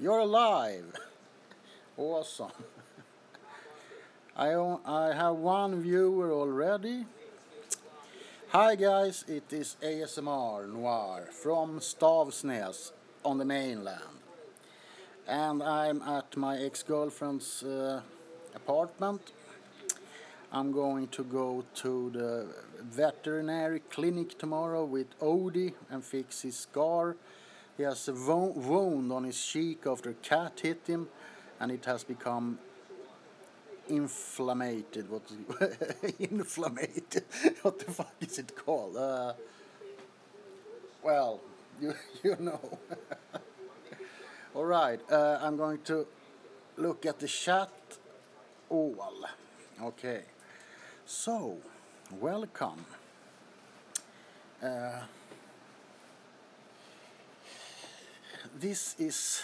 you're alive. Awesome. I have one viewer already. Hi guys, it is ASMR Noir from Stavsnäs on the mainland. And I'm at my ex-girlfriend's apartment. I'm going to go to the veterinary clinic tomorrow with Odie and fix his scar. He has a wound on his cheek after a cat hit him, and it has become inflamed. Inflamed? What the fuck is it called? Well, you know. Alright, I'm going to look at the chat. All. Okay. So, welcome. This is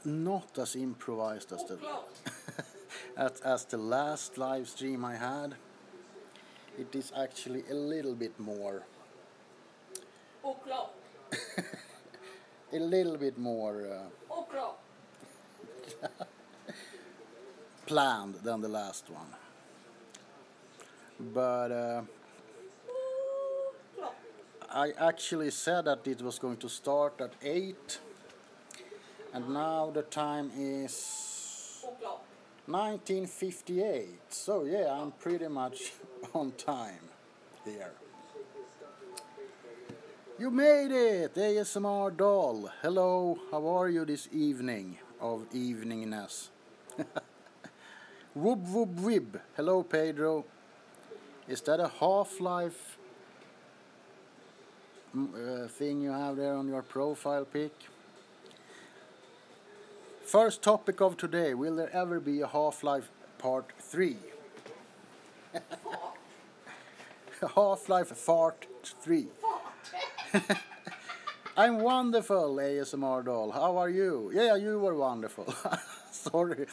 not as improvised as the as the last live stream I had. It is actually a little bit more a little bit more planned than the last one. But I actually said that it was going to start at 8, and now the time is 19:58. So yeah, I'm pretty much on time here. You made it, ASMR doll. Hello, how are you this evening of eveningness? Whoop whoop wib. Hello, Pedro. Is that a Half-Life thing you have there on your profile pic? First topic of today, will there ever be a Half-Life Part 3? Half-Life Part 3. I'm wonderful, ASMR doll. How are you? Yeah, you were wonderful. Sorry,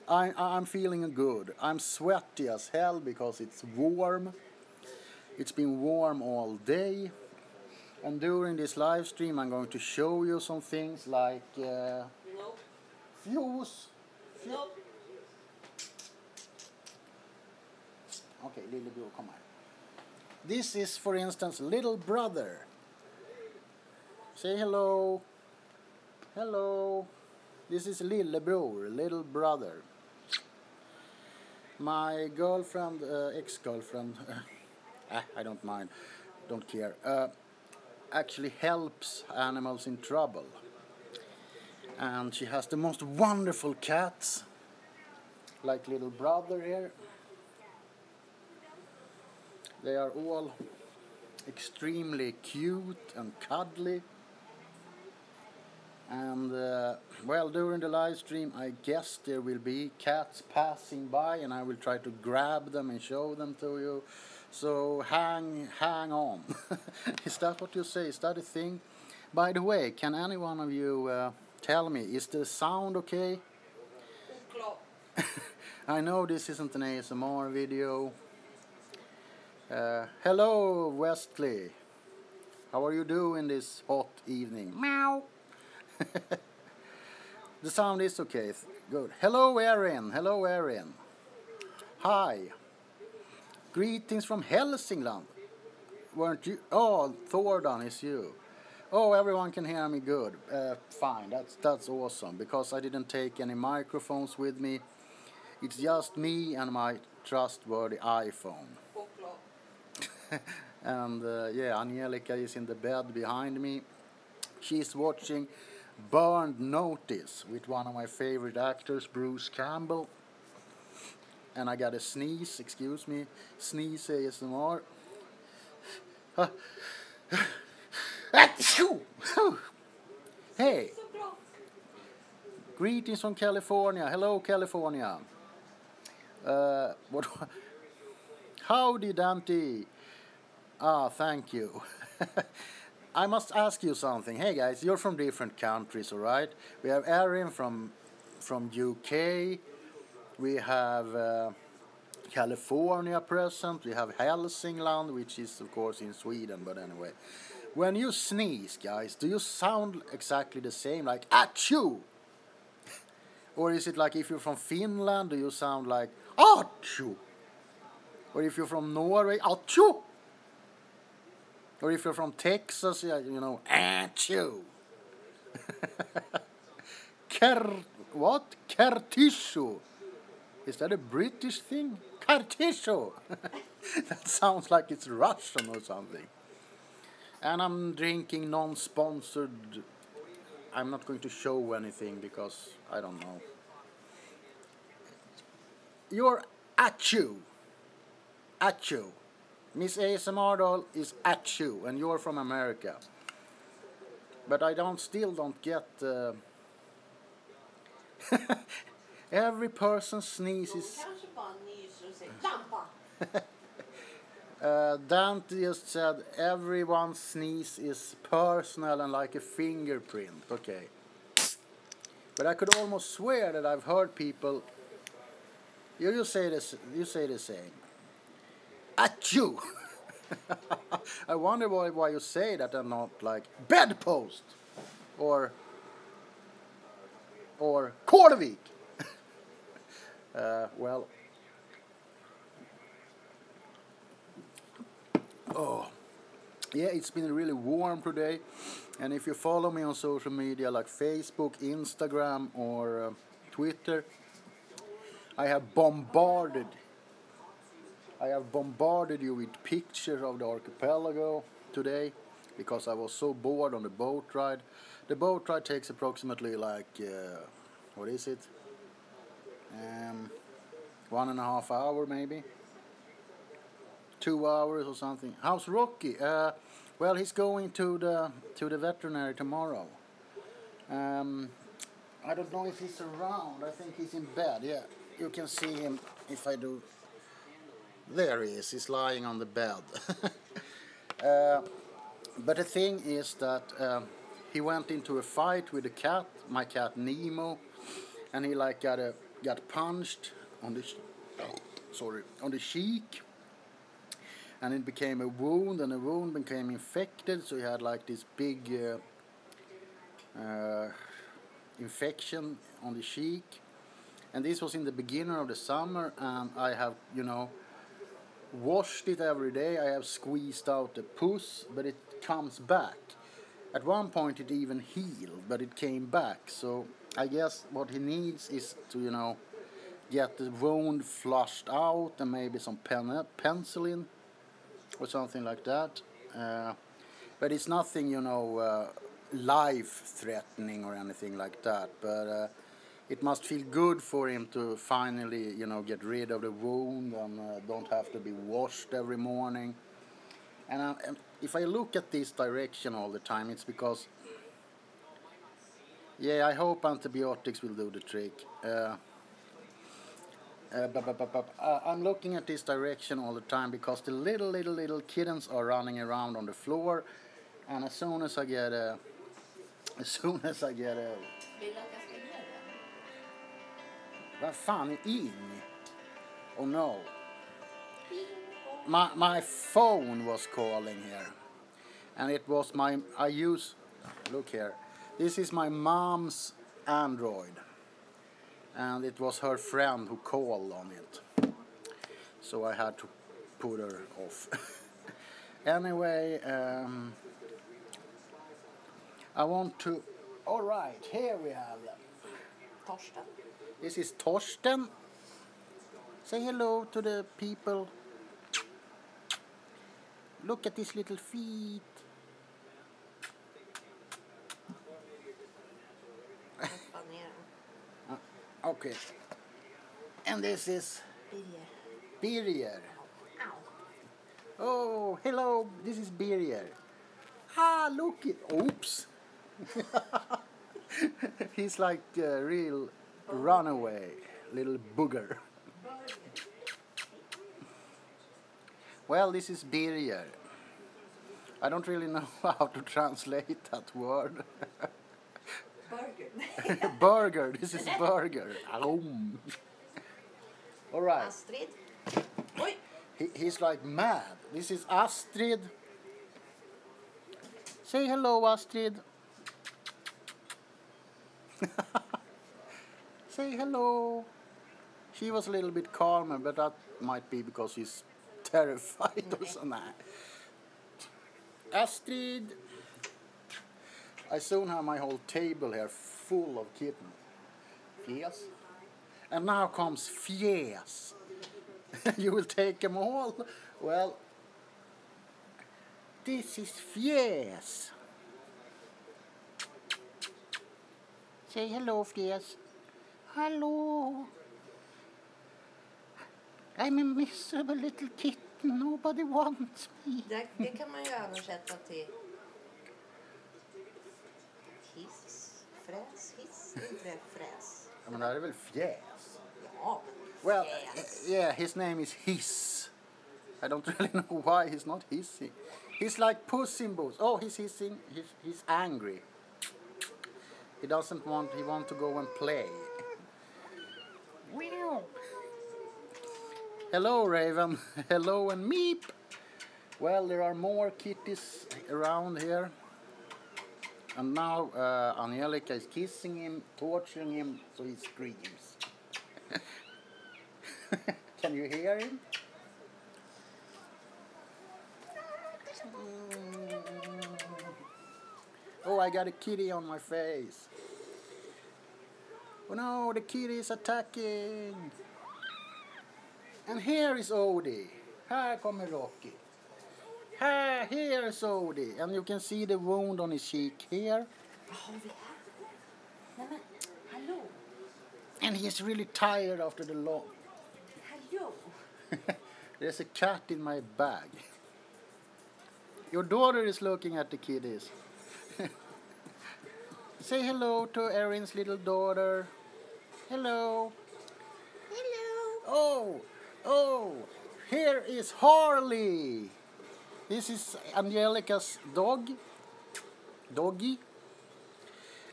I'm feeling good. I'm sweaty as hell because it's warm. It's been warm all day. And during this live stream I'm going to show you some things like fuse. Nope. Okay, little bro, come on. This is, for instance, little brother. Say hello. Hello. This is lillebror, little brother. My girlfriend, ex-girlfriend, I don't mind, don't care, actually helps animals in trouble. And she has the most wonderful cats, like little brother here. They are all extremely cute and cuddly. And well, during the live stream I guess there will be cats passing by, and I will try to grab them and show them to you. So hang on. Is that what you say? Is that a thing? By the way, can any one of you tell me, is the sound okay? I know this isn't an ASMR video. Hello, Westley. How are you doing this hot evening? Meow. The sound is okay. Good. Hello, Erin. Hello, Erin. Hi. Greetings from Hälsingland. Weren't you? Oh, Thordan is you. Oh, everyone can hear me good. Fine. That's awesome, because I didn't take any microphones with me. It's just me and my trustworthy iPhone. And yeah, Angelica is in the bed behind me. She's watching Burned Notice with one of my favorite actors, Bruce Campbell. And I got a sneeze, excuse me, sneeze ASMR. Hey, greetings from California. Hello, California. What? Howdy, Dante. Ah, thank you. I must ask you something. Hey guys, you're from different countries, alright? We have Erin from UK. We have California present. We have Hälsingland, which is of course in Sweden, but anyway. When you sneeze, guys, do you sound exactly the same, like achoo? Or is it like if you're from Finland, do you sound like achoo? Or if you're from Norway, achoo? Or if you're from Texas, you know, achoo. What? Kertisho. Is that a British thing? Kertisho. That sounds like it's Russian or something. And I'm drinking non-sponsored. I'm not going to show anything because I don't know. You're achoo. Achoo. Miss ASMR doll is achoo, and you're from America. But I still don't get. Every person sneezes. Dante just said everyone's sneeze is personal and like a fingerprint. Okay. But I could almost swear that I've heard people. You say this. You say the same. Achoo. I wonder why you say that and not like bedpost or Kårvik. Well. Oh. Yeah, it's been really warm today, and if you follow me on social media like Facebook, Instagram, or Twitter, I have bombarded you with pictures of the archipelago today because I was so bored on the boat ride. The boat ride takes approximately like what is it? 1.5 hours maybe. 2 hours or something. How's Rocky? Well, he's going to the veterinary tomorrow. I don't know if he's around. I think he's in bed. Yeah, you can see him if I do. There he is. He's lying on the bed. But the thing is that he went into a fight with a cat, my cat Nemo, and he like got punched on the on the cheek. And it became a wound, and the wound became infected, so he had like this big infection on the cheek. And this was in the beginning of the summer, and I have, washed it every day. I have squeezed out the pus, but it comes back. At one point it even healed, but it came back. So I guess what he needs is to, get the wound flushed out and maybe some penicillin. Or something like that, but it's nothing, life-threatening or anything like that. But it must feel good for him to finally, get rid of the wound and don't have to be washed every morning. And if I look at this direction all the time, it's because, yeah, I hope antibiotics will do the trick. I'm looking at this direction all the time because the little kittens are running around on the floor, and as soon as I get a vad fan är ing? Oh no. My phone was calling here, and it was look here, this is my mom's Android. And it was her friend who called on it. So I had to put her off. Anyway, I want to... Alright, here we have them. Torsten. This is Torsten. Say hello to the people. Look at his little feet. Okay. And this is Birger. Oh, hello. This is Birger. Look it. Oops. He's like a real runaway little booger. Well, this is Birger. I don't really know how to translate that word. Burger. Burger. This is burger. All right. Astrid. Oj. He's like mad. This is Astrid. Say hello, Astrid. Say hello. She was a little bit calmer, but that might be because she's terrified or something. Astrid. I soon have my whole table here full of kittens. Yes. And now comes Fjes. You will take them all? Well, this is Fjes. Say hello, Fjes. Hello. I'm a miserable little kitten. Nobody wants me. Det kan man ju översätta till hiss, fräs, hiss, inte fräs. Ja, men det här är väl Fjes? Ja, Well, fräs. yeah, his name is Hiss. I don't really know why he's not hissing. He's like Puss in Boots. Oh, he's hissing. He's angry. He doesn't want. He wants to go and play. Meow. Hello, Raven. Hello and Meep. Well, there are more kitties around here. And now Angelica is kissing him, torturing him, so he screams. Can you hear him? Oh, I got a kitty on my face. Oh no, the kitty is attacking. And here is Odie. Här kommer Rocky. Here is Odie. And you can see the wound on his cheek here. Har vi här? Nej men, hallå? And he is really tired after the long. Hallå? There's a cat in my bag. Your daughter is looking at the kitties. Say hello to Erin's little daughter. Hello. Hello. Oh, here is Harley. This is Angelica's doggy.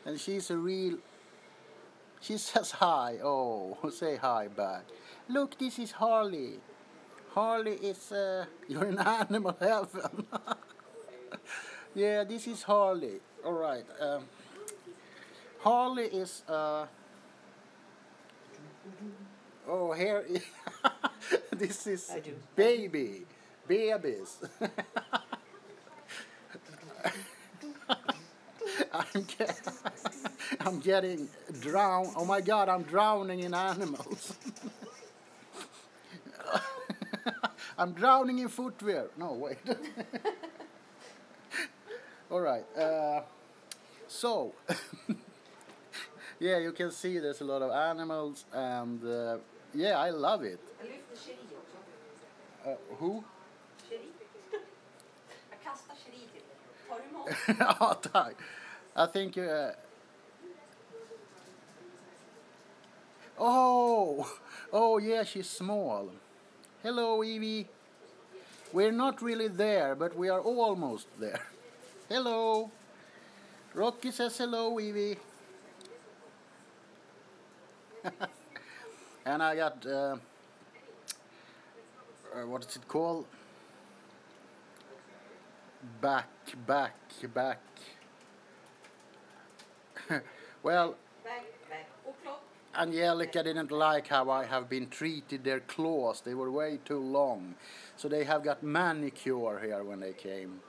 And she says hi. Oh, say hi back. Look, this is Harley. Harley is, you're in animal heaven. Yeah, this is Harley. All right. Harley is, oh, here is, this is babies. I'm getting drowned. Oh my God, I'm drowning in animals. I'm drowning in footwear. No, wait. All right. So, yeah, you can see there's a lot of animals, and yeah, I love it. Jag lyfter Cherie också. Who? Cherie. Jag kastar Cherie till dig. Tar du emot? Ja, tack. I think oh yeah, she's small. Hello, Evie. We're not really there, but we are almost there. Hello. Rocky says hello, Evie. And I got what is it called? Back. Well, Back. Och klart. Angelica didn't like how I have been treated their claws. They were way too long. So they have got manicure here when they came.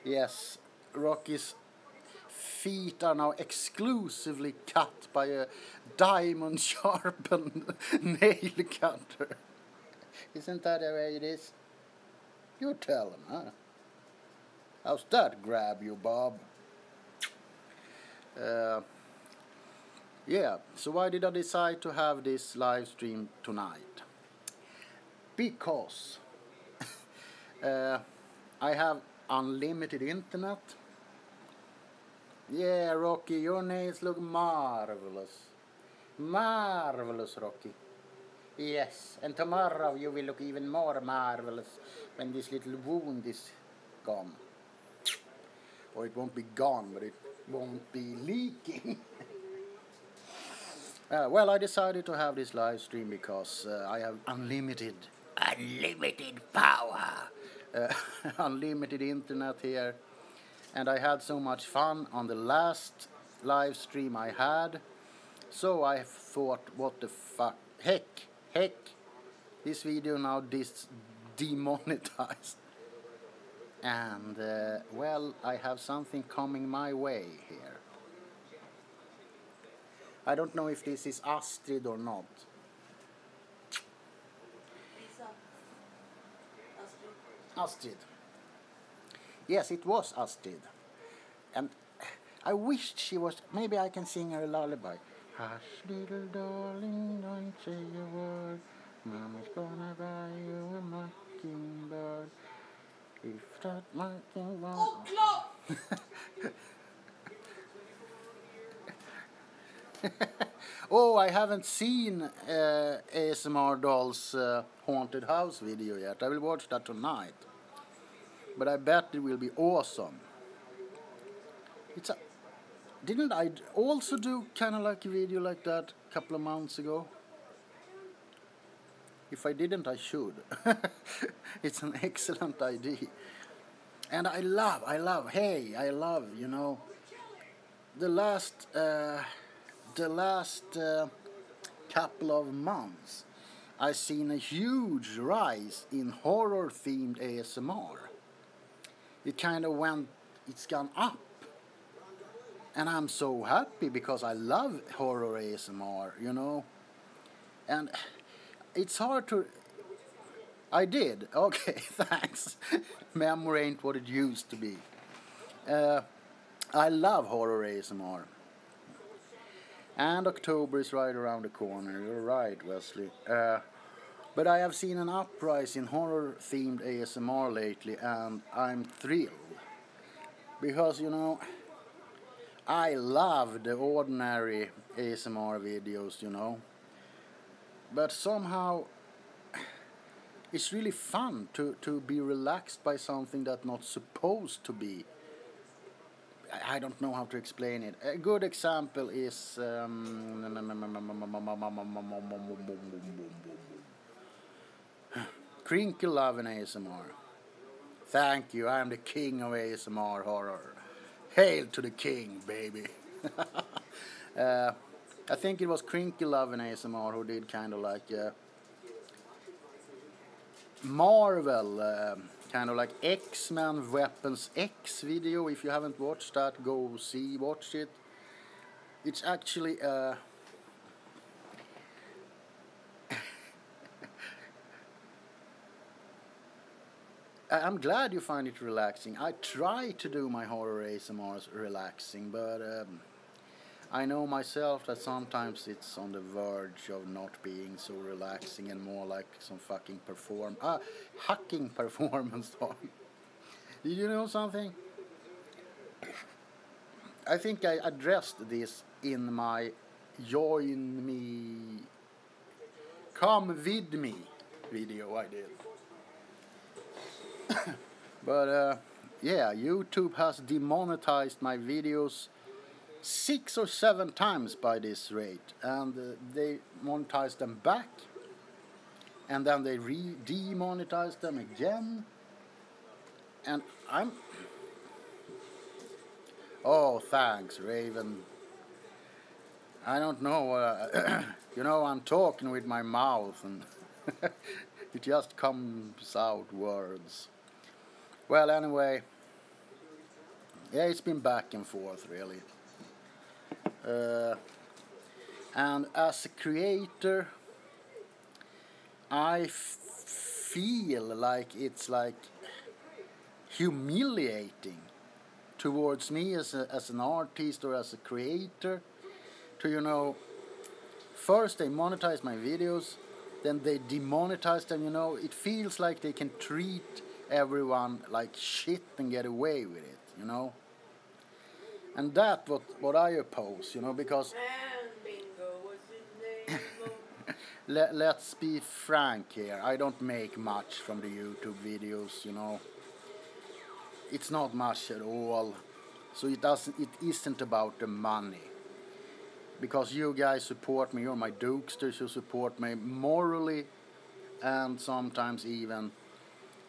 Yes, Rocky's feet are now exclusively cut by a diamond sharpened nail cutter. Isn't that the way it is? You tell him, huh? How's that grab you, Bob? Yeah, so why did I decide to have this live stream tonight? Because I have unlimited internet. Yeah, Rocky, your nails look marvelous. Marvelous, Rocky. Yes, and tomorrow you will look even more marvelous when this little wound is gone. Or it won't be gone, but it won't be leaking. Well, I decided to have this live stream because I have unlimited power, unlimited internet here, and I had so much fun on the last live stream I had. So I thought, what the fuck, heck, this video now demonetized. And well, I have something coming my way here. I don't know if this is Astrid or not. Astrid. Yes, it was Astrid. And I wished she was. Maybe I can sing her a lullaby. Hush, little darling, don't say a word. Mama's gonna buy you a mockingbird. If that mockingbird. Oh, I haven't seen ASMR Doll's Haunted House video yet. I will watch that tonight. But I bet it will be awesome. Didn't I also do kind of like a video like that a couple of months ago? If I didn't, I should. It's an excellent idea. And I love, you know, the last couple of months, I've seen a huge rise in horror-themed ASMR. It kind of it's gone up. And I'm so happy because I love horror ASMR, you know. And it's hard to... I did. Okay, thanks. Memory ain't what it used to be. I love horror ASMR. And October is right around the corner. You're right, Wesley. But I have seen an uprise in horror-themed ASMR lately, and I'm thrilled. Because, you know, I love the ordinary ASMR videos, you know. But somehow, it's really fun to be relaxed by something that's not supposed to be. I don't know how to explain it. A good example is Crinkle Love in ASMR. Thank you, I am the king of ASMR horror. Hail to the king, baby. I think it was Crinkle Love in ASMR who did kind of like Marvel, kind of like X-Men Weapons X video. If you haven't watched that, go watch it. It's actually I'm glad you find it relaxing. I try to do my horror ASMRs relaxing, but I know myself that sometimes it's on the verge of not being so relaxing and more like some fucking hacking performance. Did you know something? I think I addressed this in my Join Me, Come With Me video I did. But yeah, YouTube has demonetized my videos 6 or 7 times by this rate, and they monetize them back, and then they demonetize them again, and oh, thanks, Raven. I don't know, you know, I'm talking with my mouth, and it just comes out words. Well, anyway, yeah, it's been back and forth, really. And as a creator, I feel like it's like humiliating towards me as an artist or as a creator to, you know, first they monetize my videos, then they demonetize them, you know. It feels like they can treat everyone like shit and get away with it, you know. And that's what I oppose, you know, because let's be frank here, I don't make much from the YouTube videos, you know. It's not much at all. So it isn't about the money. Because you guys support me, you're my dukesters, you support me morally and sometimes even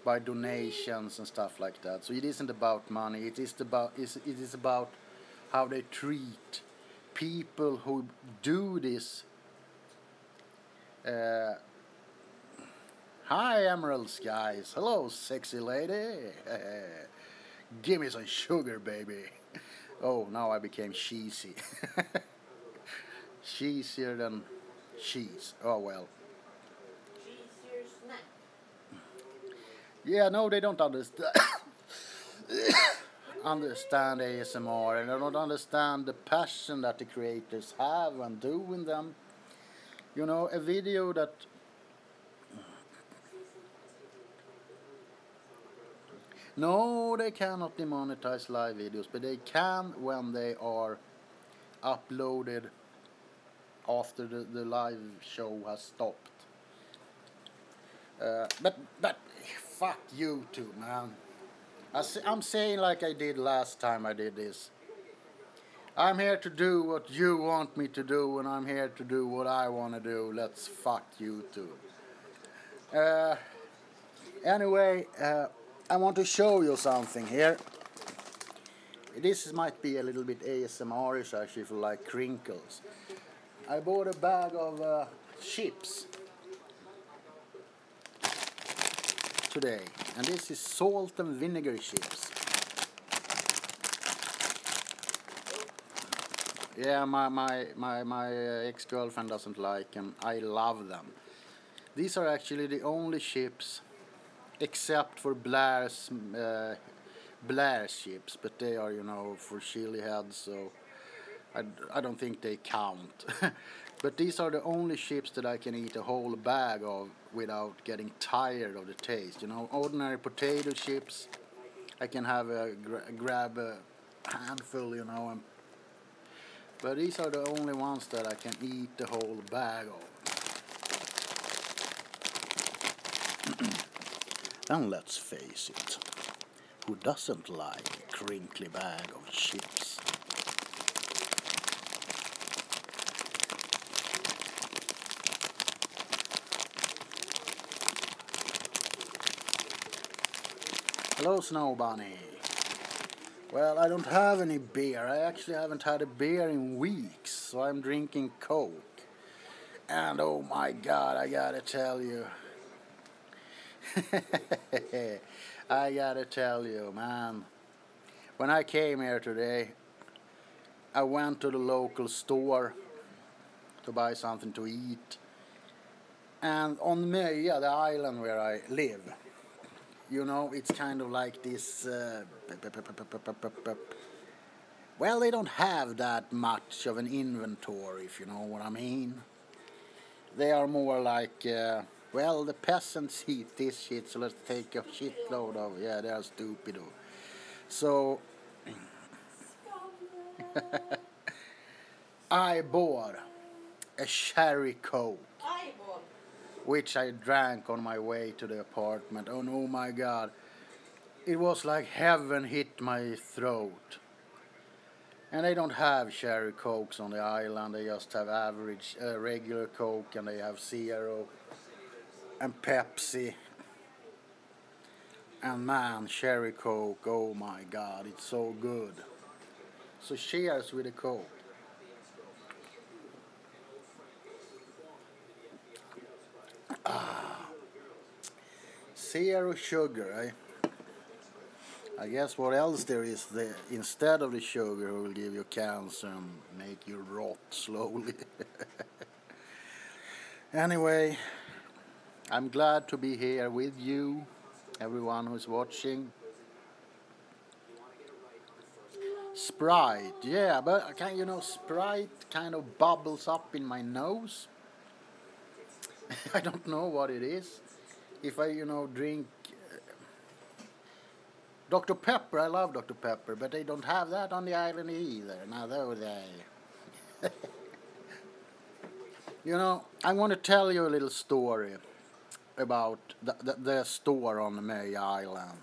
by donations and stuff like that. So it isn't about money, it is about how they treat people who do this. Hi, Emerald Skies. Hello, sexy lady. Give me some sugar, baby. Oh, now I became cheesy. Cheesier than cheese. Oh, well. Cheesier snack. Yeah, no, they don't understand. Understand ASMR, and they don't understand the passion that the creators have when doing them. You know, a video that no, they cannot demonetize live videos, but they can when they are uploaded after the live show has stopped. But fuck YouTube, man. I'm saying like I did last time I did this. I'm here to do what you want me to do, and I'm here to do what I want to do. Let's fuck YouTube. Anyway, I want to show you something here. This might be a little bit ASMR-ish actually, if you like crinkles. I bought a bag of chips today, and this is salt and vinegar chips. Yeah, my ex-girlfriend doesn't like them. I love them. These are actually the only chips, except for Blair's chips, but they are, you know, for chili heads, so I don't think they count. But these are the only chips that I can eat a whole bag of without getting tired of the taste. You know, ordinary potato chips, I can have grab a handful, you know, but these are the only ones that I can eat the whole bag of. And let's face it, who doesn't like a crinkly bag of chips? Hello, Snow Bunny. Well, I don't have any beer. I actually haven't had a beer in weeks, so I'm drinking Coke. And oh my God, I gotta tell you. I gotta tell you, man. When I came here today, I went to the local store to buy something to eat. And on Möja, the island where I live, you know, it's kind of like this. Well, they don't have that much of an inventory, if you know what I mean. They are more like, well, the peasants eat this shit, so let's take a shitload of. Yeah, they are stupid. So I bought a cherry Coke, which I drank on my way to the apartment. And oh my God, it was like heaven hit my throat. And they don't have cherry Cokes on the island. They just have average regular Coke, and they have Zero and Pepsi. And man, cherry Coke, oh my God, it's so good. So cheers with a Coke. Zero sugar, eh? I guess what else there is there instead of the sugar will give you cancer and make you rot slowly. Anyway, I'm glad to be here with you, everyone who's watching. Sprite, yeah, but you know, Sprite kind of bubbles up in my nose. I don't know what it is. If I, you know, drink Dr. Pepper, I love Dr. Pepper, but they don't have that on the island either. Now, though they. You know, I want to tell you a little story about the store on the Möja Island.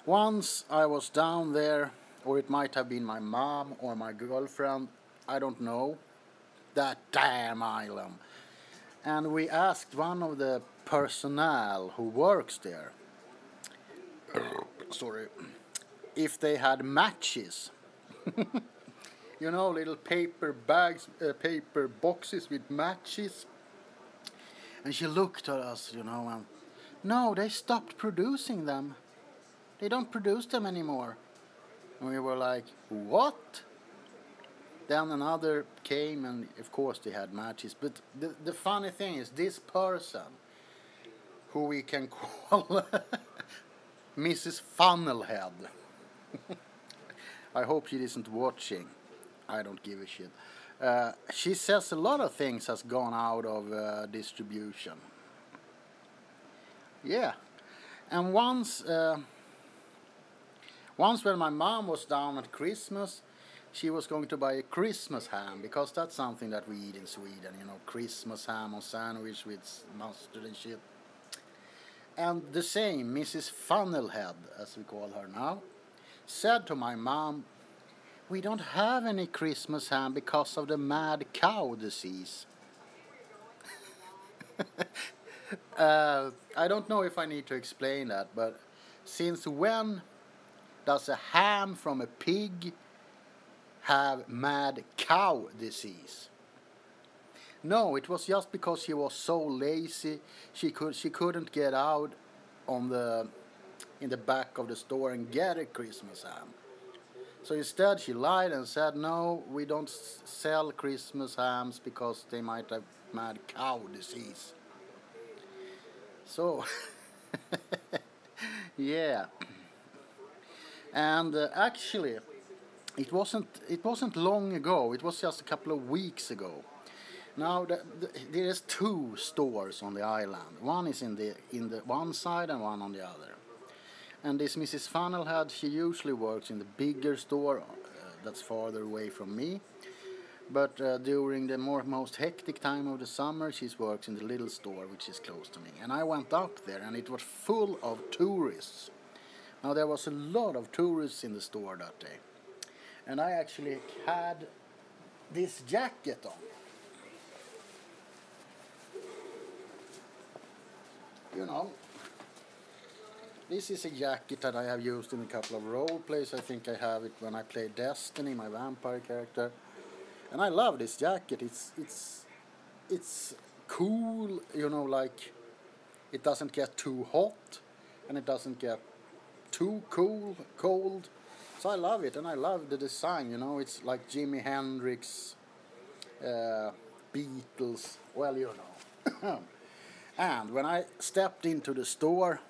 Once I was down there, or it might have been my mom or my girlfriend, I don't know, that damn island. And we asked one of the personnel who works there, sorry, if they had matches. you know, little paper bags, paper boxes with matches. And she looked at us, you know, and no, they stopped producing them. They don't produce them anymore. And we were like, what? Then another came, and of course they had matches. But the funny thing is, this person, who we can call Mrs. Funnelhead. I hope she isn't watching. I don't give a shit. She says a lot of things has gone out of distribution. Yeah. And once when my mom was down at Christmas, she was going to buy a Christmas ham, because that's something that we eat in Sweden, you know, Christmas ham on sandwich with mustard and shit. And the same Mrs. Funnelhead, as we call her now, said to my mom, we don't have any Christmas ham because of the mad cow disease. I don't know if I need to explain that, but since when does a ham from a pig have mad cow disease? No, it was just because she was so lazy she couldn't get out in the back of the store and get a Christmas ham. So instead she lied and said, no, we don't sell Christmas hams because they might have mad cow disease. So yeah. And actually it wasn't long ago. It was just a couple of weeks ago. Now there's two stores on the island. One is in the one side and one on the other. And this Mrs. Funnelhead, she usually works in the bigger store that's farther away from me. But during the most hectic time of the summer, she works in the little store which is close to me. And I went up there, and it was full of tourists. Now there was a lot of tourists in the store that day. And I actually had this jacket on. You know, this is a jacket that I have used in a couple of role plays. I think I have it when I played Destiny, my vampire character. And I love this jacket. It's cool, you know, like it doesn't get too hot and it doesn't get too cold. So I love it, and I love the design, you know. It's like Jimi Hendrix, Beatles, well, you know. And when I stepped into the store,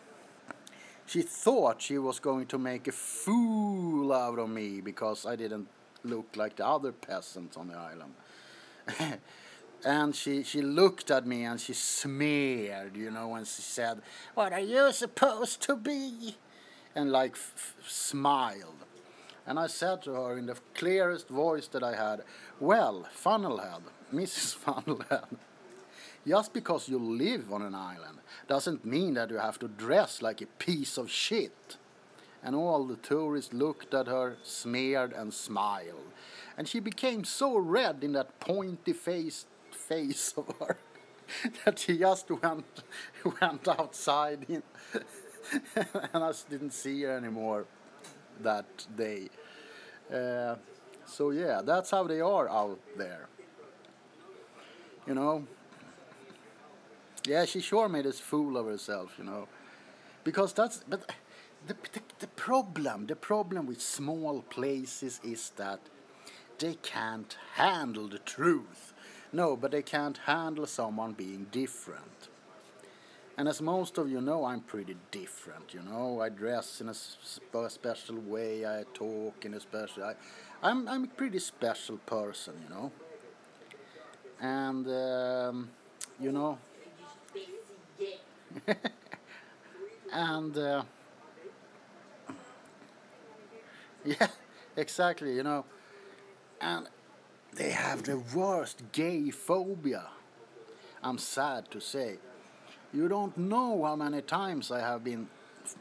she thought she was going to make a fool out of me because I didn't look like the other peasants on the island. And she looked at me and she sneered, you know, and she said, what are you supposed to be? And like smiled. And I said to her in the clearest voice that I had, well, Funnelhead, Mrs. Funnelhead, just because you live on an island doesn't mean that you have to dress like a piece of shit. And all the tourists looked at her, sneered and smiled. And she became so red in that pointy face of her that she just went outside and I didn't see her anymore that day. So yeah, that's how they are out there. You know. Yeah, she sure made a fool of herself, you know. Because that's... But the problem with small places is that they can't handle the truth. No, but they can't handle someone being different. And as most of you know, I'm pretty different, you know. I dress in a special way, I talk in a special... I'm a pretty special person, you know. And, you know... And yeah, exactly, you know. And they have the worst gay phobia. I'm sad to say. You don't know how many times I have been,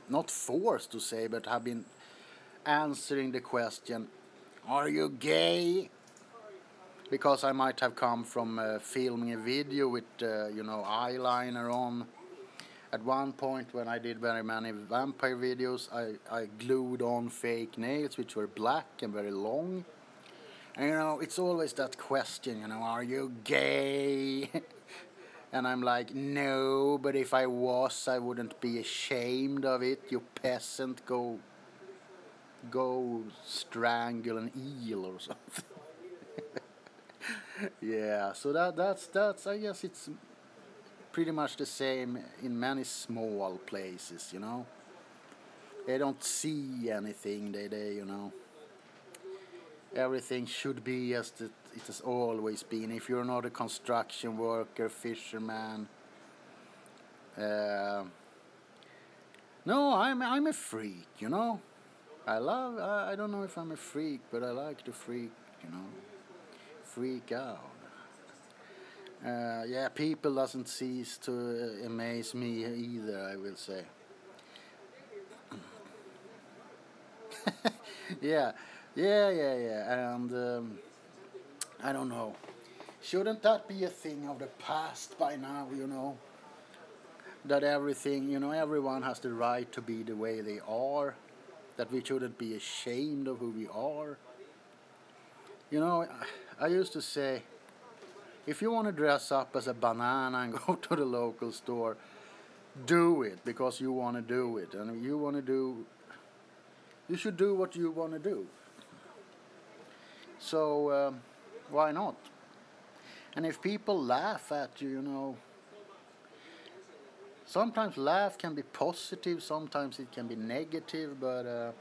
not forced to say, but have been answering the question, are you gay? Because I might have come from filming a video with, you know, eyeliner on. At one point when I did very many vampire videos, I glued on fake nails which were black and very long. And you know, it's always that question, you know, are you gay? And I'm like, no, but if I was, I wouldn't be ashamed of it. You peasant, go strangle an eel or something. Yeah, so that's I guess it's pretty much the same in many small places, you know. They don't see anything, they you know. Everything should be as it has always been. If you're not a construction worker, fisherman, no, I'm a freak, you know. I don't know if I'm a freak, but I like to freak, you know, freak out. Yeah, people doesn't cease to amaze me either, I will say. Yeah, yeah, and I don't know. Shouldn't that be a thing of the past by now, you know? That everything, you know, everyone has the right to be the way they are. That we shouldn't be ashamed of who we are. You know, I used to say, if you want to dress up as a banana and go to the local store, do it because you want to do it. And if you want to do, you should do what you want to do. So, why not? And if people laugh at you, you know, sometimes laugh can be positive, sometimes it can be negative, but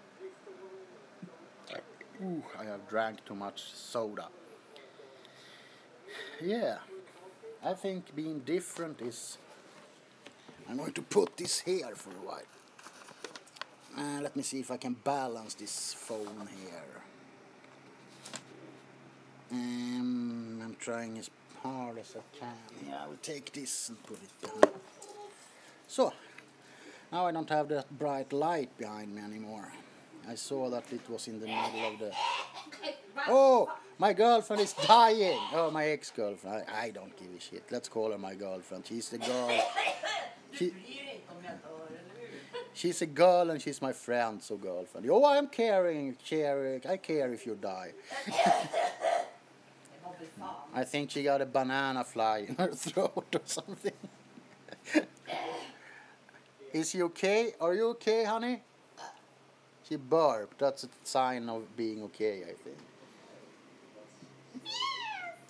I have drank too much soda. Yeah, I think being different is... I'm going to put this here for a while. Let me see if I can balance this phone here. I'm trying as hard as I can. Yeah, I will take this and put it down. So, now I don't have that bright light behind me anymore. I saw that it was in the middle of the... Oh, my girlfriend is dying. Oh, my ex-girlfriend. I don't give a shit. Let's call her my girlfriend. She's the girl. She's a girl and she's my friend, so girlfriend. Oh, I'm caring. I care if you die. I think she got a banana fly in her throat or something. Is she okay? Are you okay, honey? She burped. That's a sign of being okay, I think.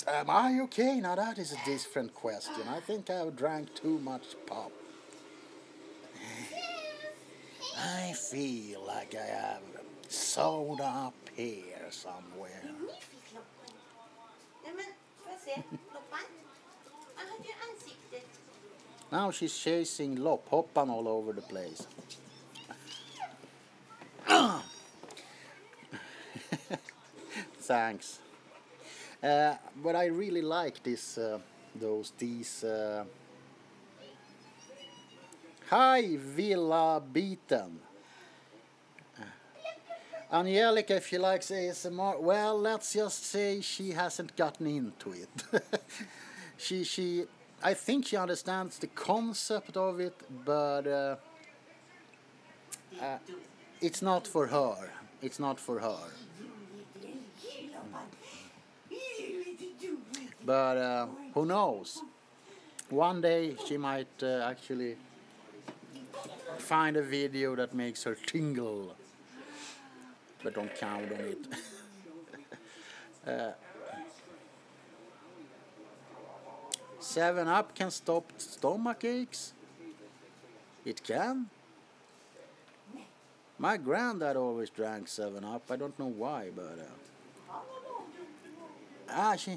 Am I okay? Now that is a different question. I think I drank too much pop. I feel like I have soda up here somewhere. Now she's chasing lopphoppan all over the place. Thanks. But I really like these. Hi, Villa Beaten. Angelica, if she likes ASMR, well, let's just say she hasn't gotten into it. I think she understands the concept of it, but it's not for her. It's not for her. But who knows? One day she might actually find a video that makes her tingle. But don't count on it. 7-Up can stop stomach aches? It can? My granddad always drank 7-Up. I don't know why, but...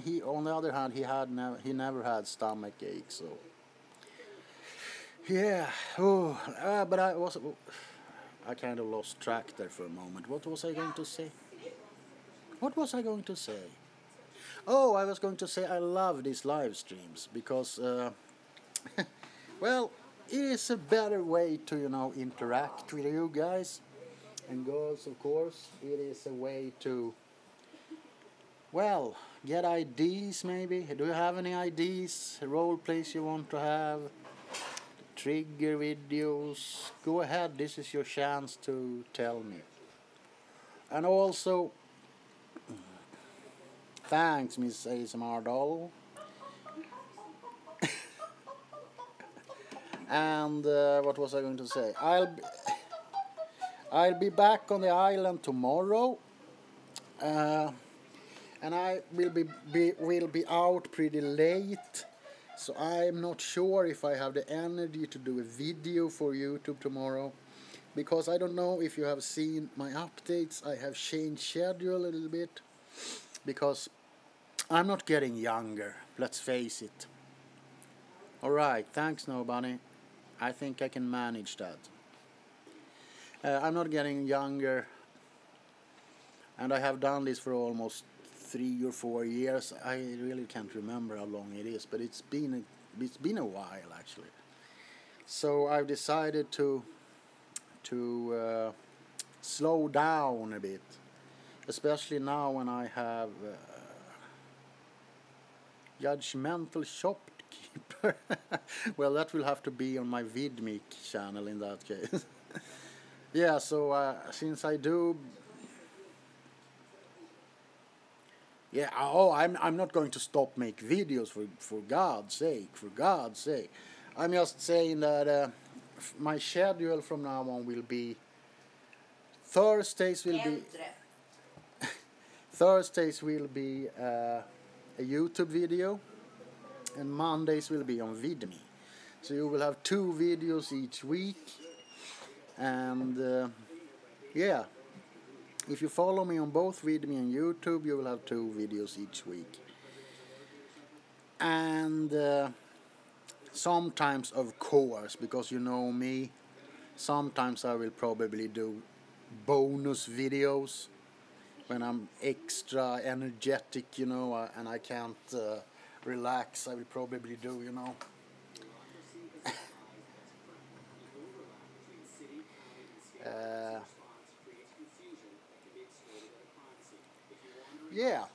he, on the other hand, he never had stomach aches, so... Yeah, but I kind of lost track there for a moment. What was I going to say? Oh, I was going to say I love these live streams because, well, it is a better way to, you know, interact with you guys and girls, of course. It is a way to, well, get ideas maybe. Do you have any ideas, role plays you want to have? Trigger videos, go ahead, this is your chance to tell me. And also, Thanks, Miss ASMR doll. And what was I going to say? I'll be back on the island tomorrow, and I will be out pretty late. So I'm not sure if I have the energy to do a video for YouTube tomorrow, because I don't know if you have seen my updates. I have changed schedule a little bit because I'm not getting younger, let's face it. Alright, thanks Nobody. I think I can manage that. I'm not getting younger, and I have done this for almost 3 or 4 years. I really can't remember how long it is, but it's been a while actually. So I've decided to slow down a bit, especially now when I have judgmental shopkeeper. Well, that will have to be on my VidMic channel in that case. Yeah, so since I do, yeah, I'm not going to stop make videos for God's sake, I'm just saying that my schedule from now on will be Thursdays will be a YouTube video, and Mondays will be on VidMe. So you will have 2 videos each week, and yeah, if you follow me on both VidMe and YouTube, you will have 2 videos each week. And sometimes, of course, because you know me, sometimes I will probably do bonus videos when I'm extra energetic, you know, and I can't relax. I will probably do, you know. Yeah.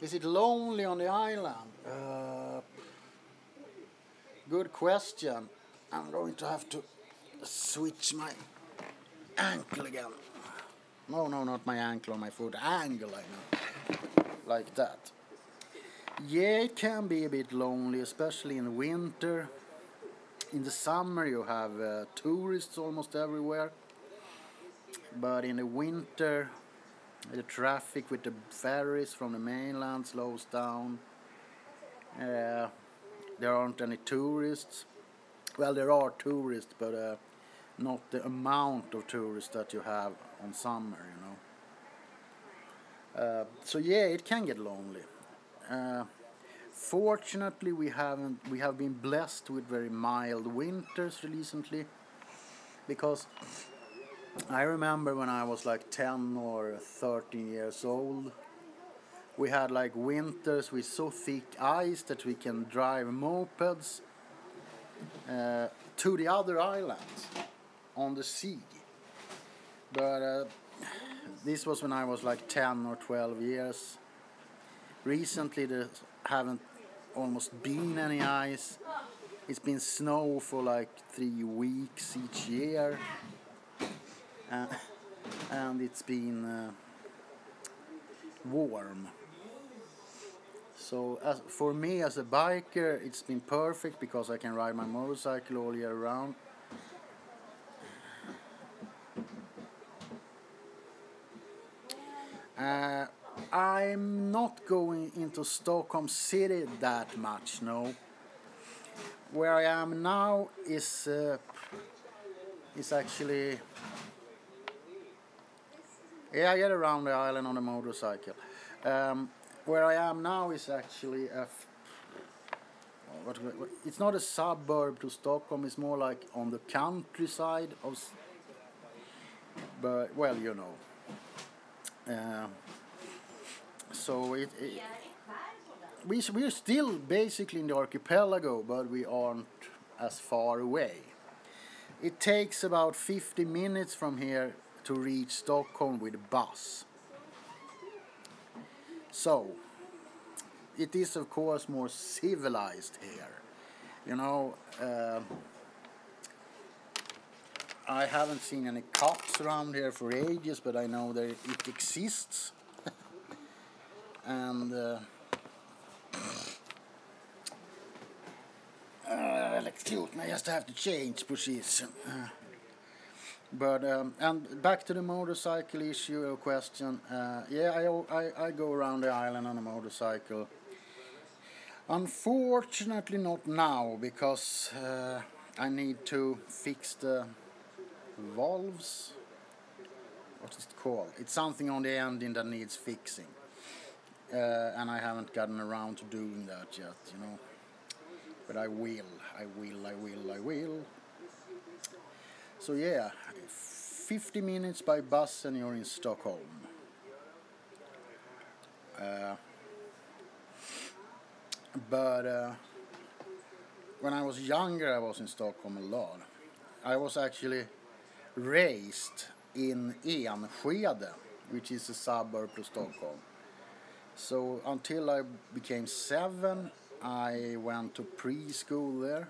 Is it lonely on the island? Good question. I'm going to have to switch my ankle again. No, not my ankle or my foot. Angle, I know. Like that. Yeah, it can be a bit lonely, especially in winter. In the summer you have tourists almost everywhere. But in the winter, the traffic with the ferries from the mainland slows down. There aren't any tourists. Well, there are tourists, but not the amount of tourists that you have on summer, you know. So yeah, it can get lonely. Fortunately, we have been blessed with very mild winters recently, because I remember when I was like 10 or 13 years old, we had like winters with so thick ice that we can drive mopeds to the other islands on the sea. But this was when I was like 10 or 12 years. Recently there haven't almost been any ice. It's been snow for like 3 weeks each year. And it's been warm. So for me as a biker, it's been perfect because I can ride my motorcycle all year round. I'm not going into Stockholm City that much, no. Where I am now is actually... Yeah, I get around the island on a motorcycle. Where I am now is actually it's not a suburb to Stockholm. It's more like on the countryside of. But well, you know. So we're still basically in the archipelago, but we aren't as far away. It takes about 50 minutes from here to reach Stockholm with a bus. So, it is of course more civilized here. You know, I haven't seen any cops around here for ages, but I know that it exists. and excuse me, I just have to change position. But and back to the motorcycle issue or question. Yeah, I go around the island on a motorcycle. Unfortunately, not now because I need to fix the valves. What is it called? It's something on the ending that needs fixing, and I haven't gotten around to doing that yet, you know. But I will. So yeah, 50 minutes by bus and you're in Stockholm. But when I was younger, I was in Stockholm a lot. I was actually raised in Enskede, which is a suburb of Stockholm. So until I became 7, I went to preschool there.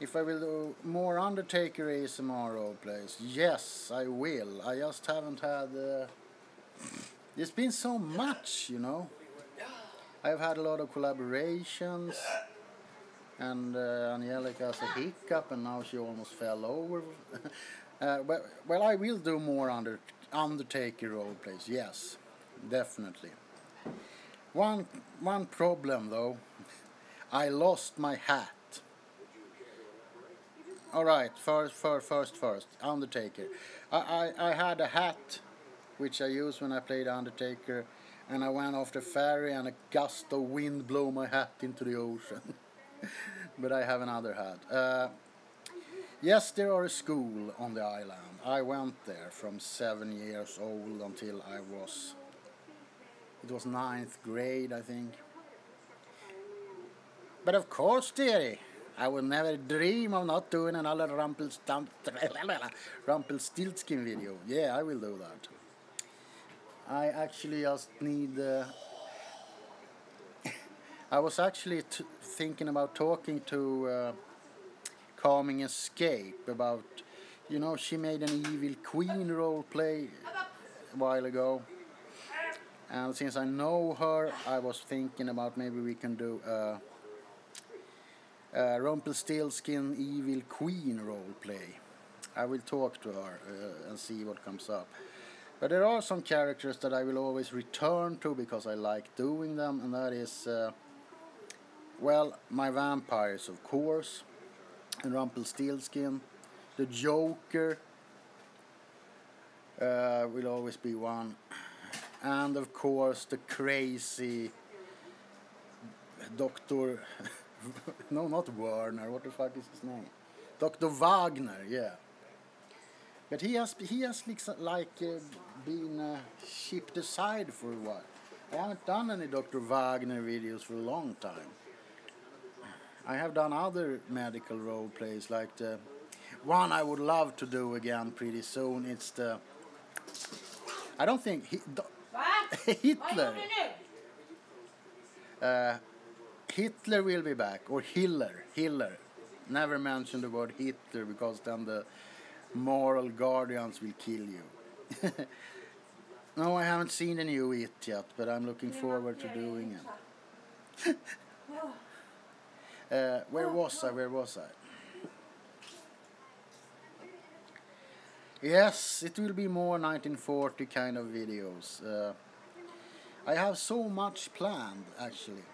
If I will do more Undertaker ASMR roleplays, yes, I will. I just haven't had... There's been so much, you know. I've had a lot of collaborations, and Angelica has a hiccup, and now she almost fell over. Well, I will do more Undertaker roleplays, yes, definitely. One problem, though, I lost my hat. Alright, first, Undertaker. I had a hat, which I used when I played Undertaker, and I went off the ferry and a gust of wind blew my hat into the ocean. But I have another hat. Yes, there are a school on the island. I went there from 7 years old until it was 9th grade, I think. But of course, dearie, I would never dream of not doing another Rumpelstiltskin video. Yeah, I will do that. I actually just need... I was actually thinking about talking to Calming Escape about... You know, she made an Evil Queen roleplay a while ago. And since I know her, I was thinking about maybe we can do Rumpelstiltskin Evil Queen roleplay. I will talk to her and see what comes up. But there are some characters that I will always return to because I like doing them, and that is, well, my vampires, of course, and Rumpelstiltskin, the Joker will always be one, and of course the crazy Dr. No, not Werner. What the fuck is his name? Dr. Wagner. Yeah. But he has been shipped aside for a while. I haven't done any Dr. Wagner videos for a long time. I have done other medical role plays, like the one I would love to do again pretty soon. It's the... I don't think... Hitler. Hitler will be back, or Hiller. Never mention the word Hitler because then the moral guardians will kill you. No, I haven't seen the new It yet, but I'm looking forward to doing it. Where was I? Yes, it will be more 1940 kind of videos. I have so much planned, actually.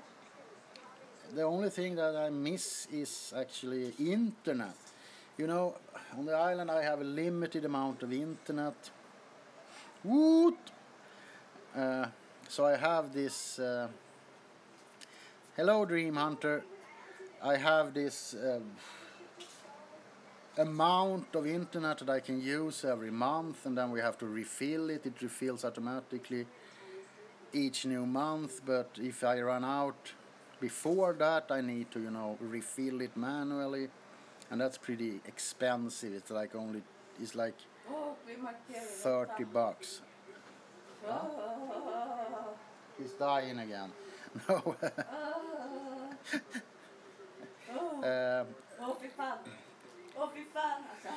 The only thing that I miss is actually internet. You know, on the island I have a limited amount of internet. Woot! So I have this... hello, Dream Hunter. I have this amount of internet that I can use every month, and then we have to refill it. It refills automatically each new month, but if I run out before that, I need to, you know, refill it manually, and that's pretty expensive. It's like $30. He's dying again. No. Fy fan. Fy fan alltså.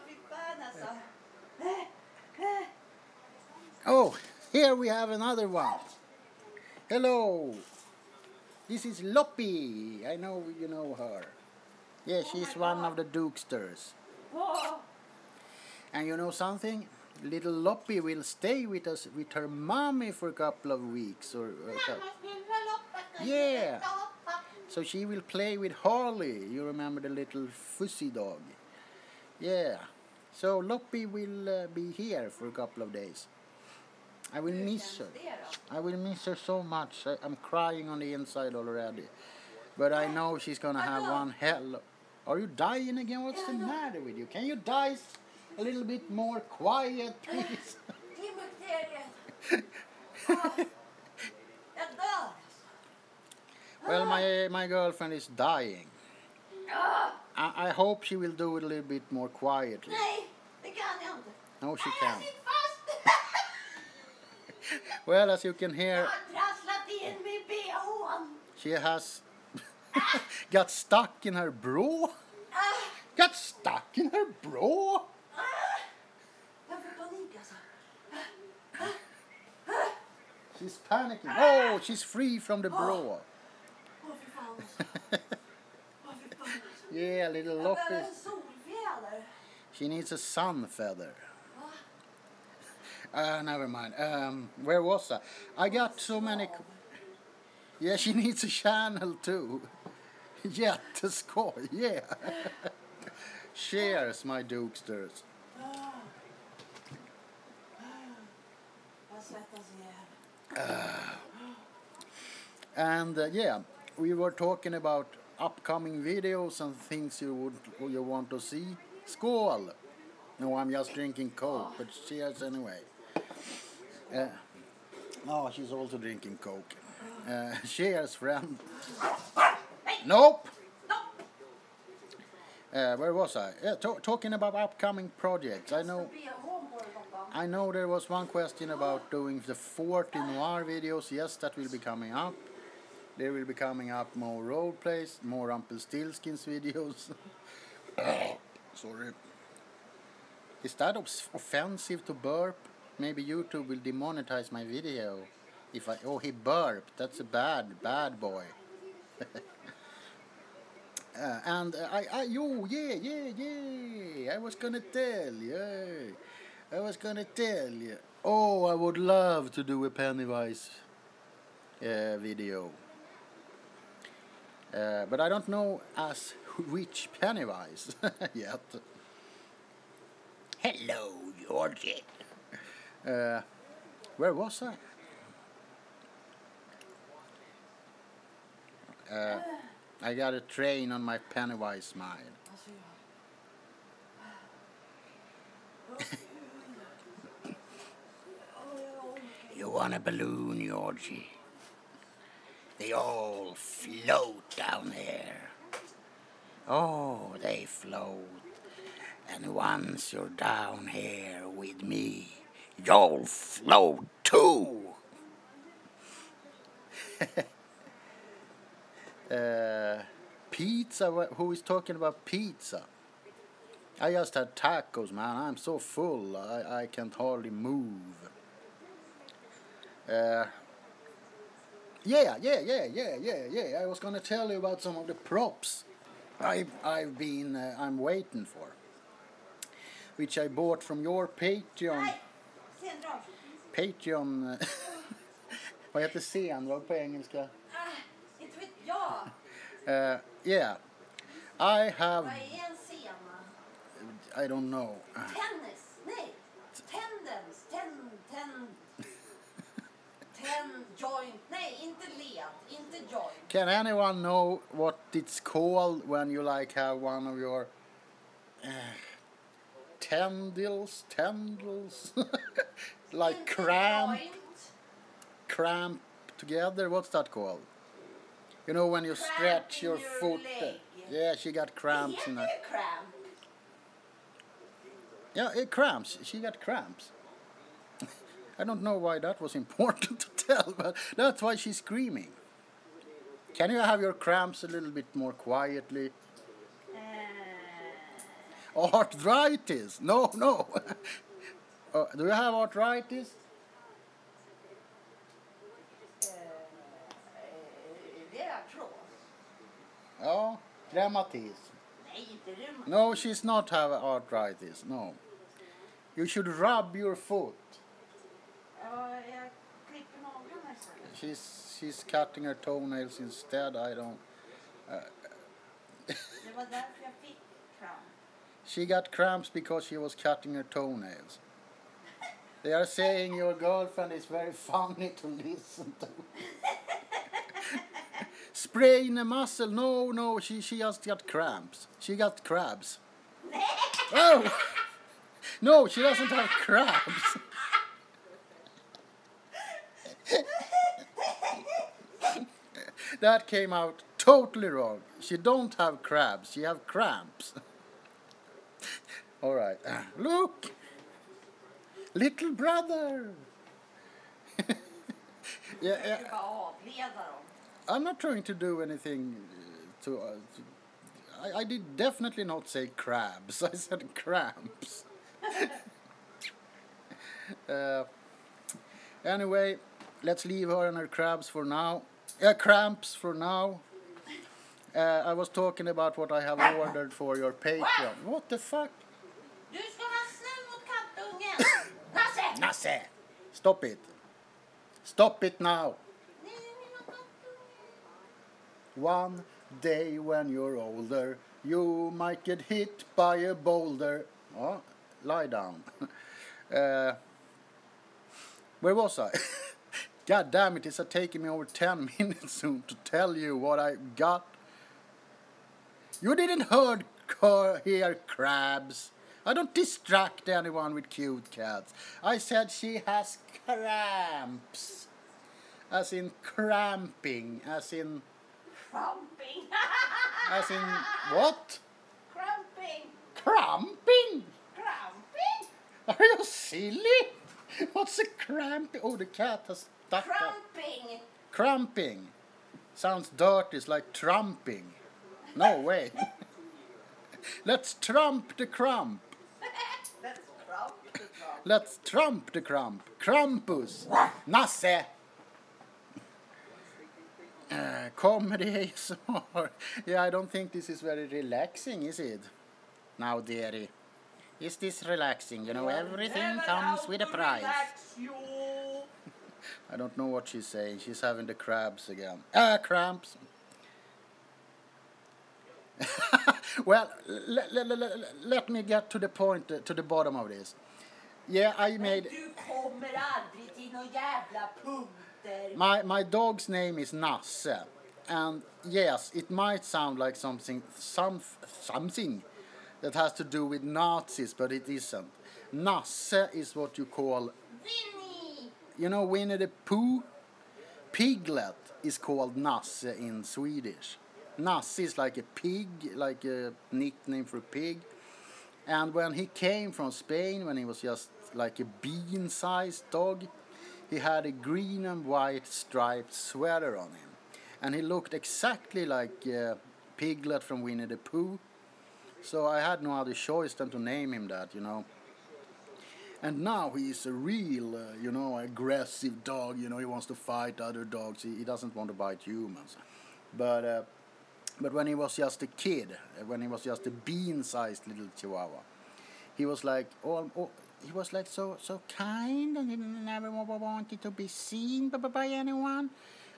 Fy fan alltså. Oh, here we have another one. Hello. This is Loppy. I know you know her. Yeah, she's one of the Dukesters. Whoa. And you know something? Little Loppy will stay with us with her mommy for a couple of weeks or yeah. So she will play with Harley. You remember the little fussy dog? Yeah. So Loppy will be here for a couple of days. I will miss her. I will miss her so much. I'm crying on the inside already. But I know she's gonna have one hell. Are you dying again? What's the matter with you? Can you die a little bit more quiet, please? Well, my girlfriend is dying. I hope she will do it a little bit more quietly. No, she can't. Well, as you can hear, she has got stuck in her bra. Got stuck in her bra. She's panicking. Oh, she's free from the bra. Yeah, little Loppy. She needs a sun feather. Never mind. Where was I? I got so many. Yeah, she needs a channel too. Jätteskoj, yeah. Cheers, my Dukesters. And yeah, we were talking about upcoming videos and things you want to see. Skål! No, I'm just drinking Coke, but cheers anyway. Oh, she's also drinking Coke. Cheers, friend. Nope. Where was I? Yeah, talking about upcoming projects. I know there was one question about doing the 40 noir videos. Yes, that will be coming up. There will be coming up more role plays, more Rumpelstiltskins videos. Sorry. Is that offensive to burp? Maybe YouTube will demonetize my video if I. Oh, he burped. That's a bad boy. And I was gonna tell you. Oh, I would love to do a Pennywise video. But I don't know which Pennywise yet. Hello, Georgie. Where was I? I got a train on my Pennywise smile. You want a balloon, Georgie? They all float down there. Oh, they float. And once you're down here with me, you'll float too. Pizza? Who is talking about pizza? I just had tacos, man. I'm so full. I can't hardly move. Yeah. I was gonna tell you about some of the props I'm waiting for, which I bought from your Patreon. Patreon. Vad heter scendrag på engelska? Inte vet jag. Yeah. I have. Vad är en scena? I don't know. Tennis? Nej. Tendens. Ten joint. Nej, inte led. Inte joint. Can anyone know what it's called when you like have one of your tendrils like cramp together? What's that called? You know when you stretch your foot. Yeah, she got cramps in her. Cramp. Yeah, it cramps. She got cramps. I don't know why that was important to tell, but that's why she's screaming. Can you have your cramps a little bit more quietly? Arthritis? No. Do you have arthritis? Ja, reumatism. Nej, inte reumatism. No, she's not have arthritis. No. You should rub your foot. Ja, jag klipper naglarna istället. She's cutting her toenails instead. I don't. Det var därför jag fick kramp. She got cramps because she was cutting her toenails. They are saying your girlfriend is very funny to listen to. Sprain a muscle? No, she just got cramps. She got crabs. Oh! No, she doesn't have crabs. That came out totally wrong. She don't have crabs, she have cramps. All right. Look! Little brother! Yeah, Jag ska bara avleda dem. I'm not trying to do anything I did definitely not say crabs. I said cramps. Anyway, let's leave her and her crabs for now. Cramps for now. I was talking about what I have ordered for your Patreon. What the fuck? Du ska vara snäll mot kattungen. Nasse! Nasse! Stop it. Stop it now. One day when you're older, you might get hit by a boulder. Oh, lie down. Where was I? God damn it, it's taking me over 10 minutes soon to tell you what I got. You didn't hear crabs. I don't distract anyone with cute cats. I said she has cramps. As in cramping, as in... Cramping. As in what? Cramping. Cramping? Cramping. Are you silly? What's a cramp? Oh, the cat has stuck up. Cramping. Cramping. Sounds dirty, it's like trumping. No way. Let's trump the crump. Let's crump the crump. Let's trump the crump. Krampus. Nasse. Comedy ASMR. Yeah, I don't think this is very relaxing, is it? Now, dearie. Is this relaxing? You know, everything comes with a price. I don't know what she's saying. She's having the crabs again. Cramps. Well, let me get to the point, to the bottom of this. Yeah, I made... Du kommer aldrig till några jävla punkter. My dog's name is Nasse. And yes, it might sound like something that has to do with Nazis, but it isn't. Nasse is what you call... Winnie! You know Winnie the Pooh? Piglet is called Nasse in Swedish. Nasse is like a pig, like a nickname for a pig. And when he came from Spain, when he was just like a bean-sized dog, he had a green and white striped sweater on him. And he looked exactly like Piglet from Winnie the Pooh. So I had no other choice than to name him that, you know. And now he's a real, aggressive dog. You know, he wants to fight other dogs. He doesn't want to bite humans. But when he was just a kid, when he was just a bean-sized little chihuahua, he was like so kind, and he never wanted to be seen by anyone.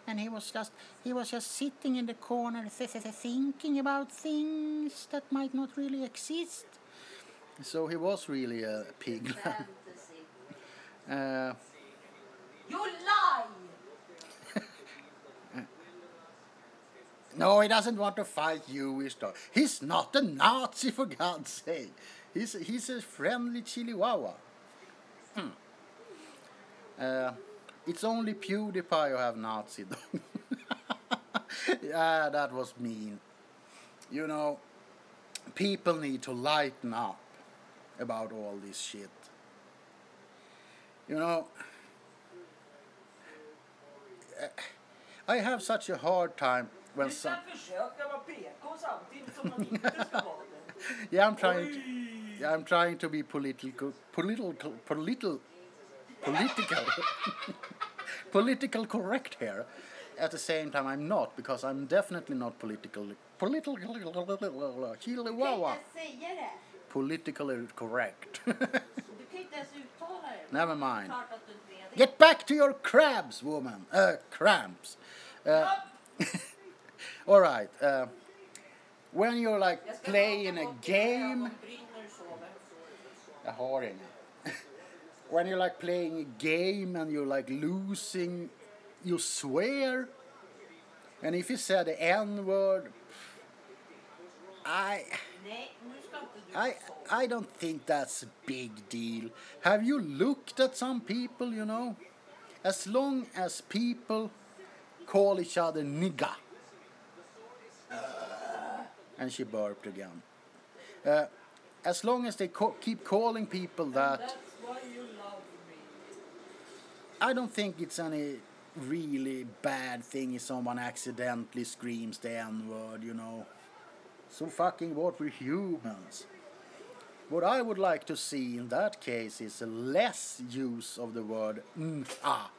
And he was just sitting in the corner thinking about things that might not really exist. So he was really a pig. You lie! No, he doesn't want to fight Jewish dog. He's not a Nazi, for God's sake. He's a friendly Chihuahua. It's only PewDiePie who have Nazi dog. Yeah, that was mean. You know, people need to lighten up about all this shit. You know, I have such a hard time when some... Yeah, I'm trying to be political political correct here. at the same time I'm not, because I'm definitely not politically correct. Never mind. Get back to your crabs, woman. Cramps. All right. When you're like playing a game. Jag har inga. When you're like playing a game and you're like losing, you swear. And if you say the N-word, I don't think that's a big deal. Have you looked at some people, you know? As long as people call each other nigga. And she burped again. As long as they keep calling people that, That's why you love me. I don't think it's any really bad thing if someone accidentally screams the N-word, you know. So fucking what, we're humans. What I would like to see in that case is a less use of the word ah.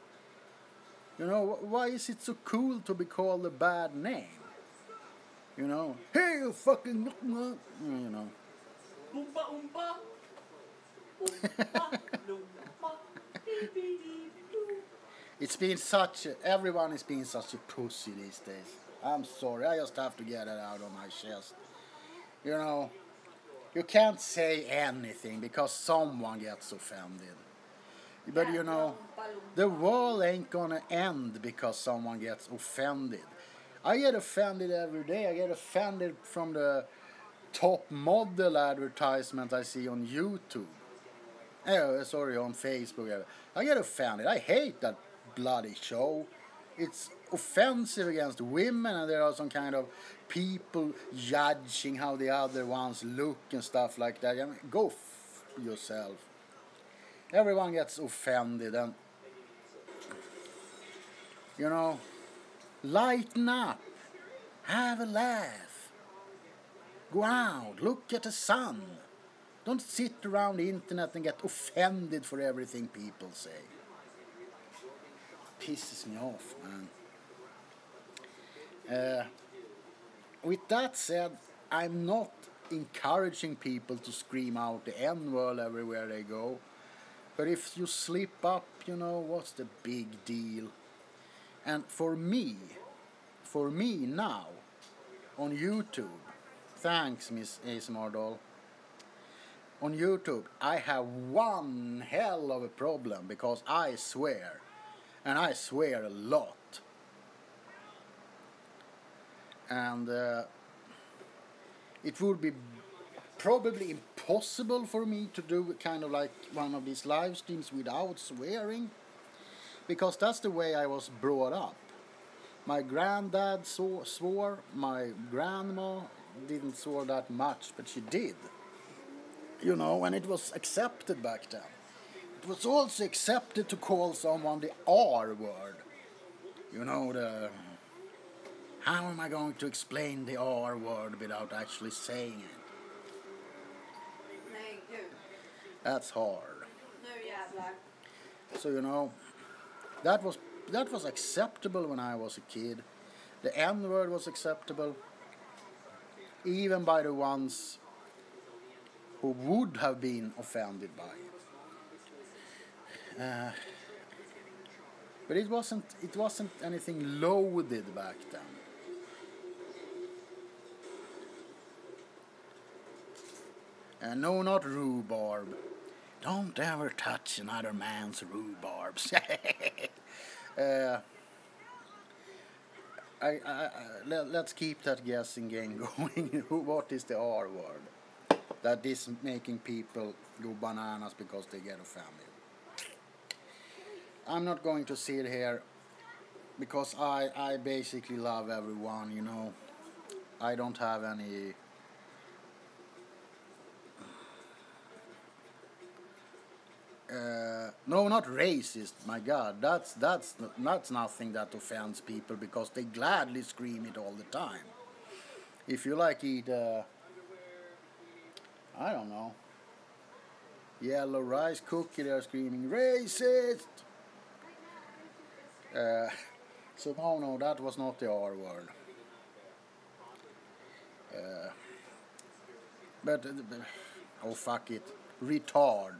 You know, why is it so cool to be called a bad name? You know, hey you fucking, you know. Oompa oompa. Oompa loompa. It's been everyone is being such a pussy these days. I'm sorry, I just have to get it out of my chest. You know, you can't say anything because someone gets offended. But you know, the world ain't gonna end because someone gets offended. I get offended every day. I get offended from the top model advertisement I see on YouTube. Sorry, on Facebook. I get offended. I hate that bloody show. It's offensive against women, and there are some kind of people judging how the other ones look and stuff like that. I mean, go yourself. Everyone gets offended, and you know, lighten up, have a laugh, go out, look at the sun. Don't sit around the internet and get offended for everything people say. Pisses me off, man. With that said, I'm not encouraging people to scream out the N-word everywhere they go. But if you slip up, you know, what's the big deal? And for me now, on YouTube, thanks Miss ASMR doll, on YouTube, I have one hell of a problem because I swear, and I swear a lot. And it would be probably impossible for me to do kind of like one of these live streams without swearing, because that's the way I was brought up. My granddad swore, my grandma didn't swear that much, but she did. You know, and it was accepted back then. It was also accepted to call someone the R word. You know, how am I going to explain the R word without actually saying it? That's hard. So, you know, that was acceptable when I was a kid. The N word was acceptable, even by the ones who would have been offended by it. But it wasn't anything loaded back then. No, not rhubarb. Don't ever touch another man's rhubarbs. Let's keep that guessing game going. What is the R word? That is making people go bananas because they get offended. I'm not going to sit here because I basically love everyone, you know. I don't have any no, not racist, my God. That's nothing that offends people because they gladly scream it all the time. If you like eat I don't know, yellow rice cookie, they're screaming racist. So no, that was not the R word. But oh fuck it, retard.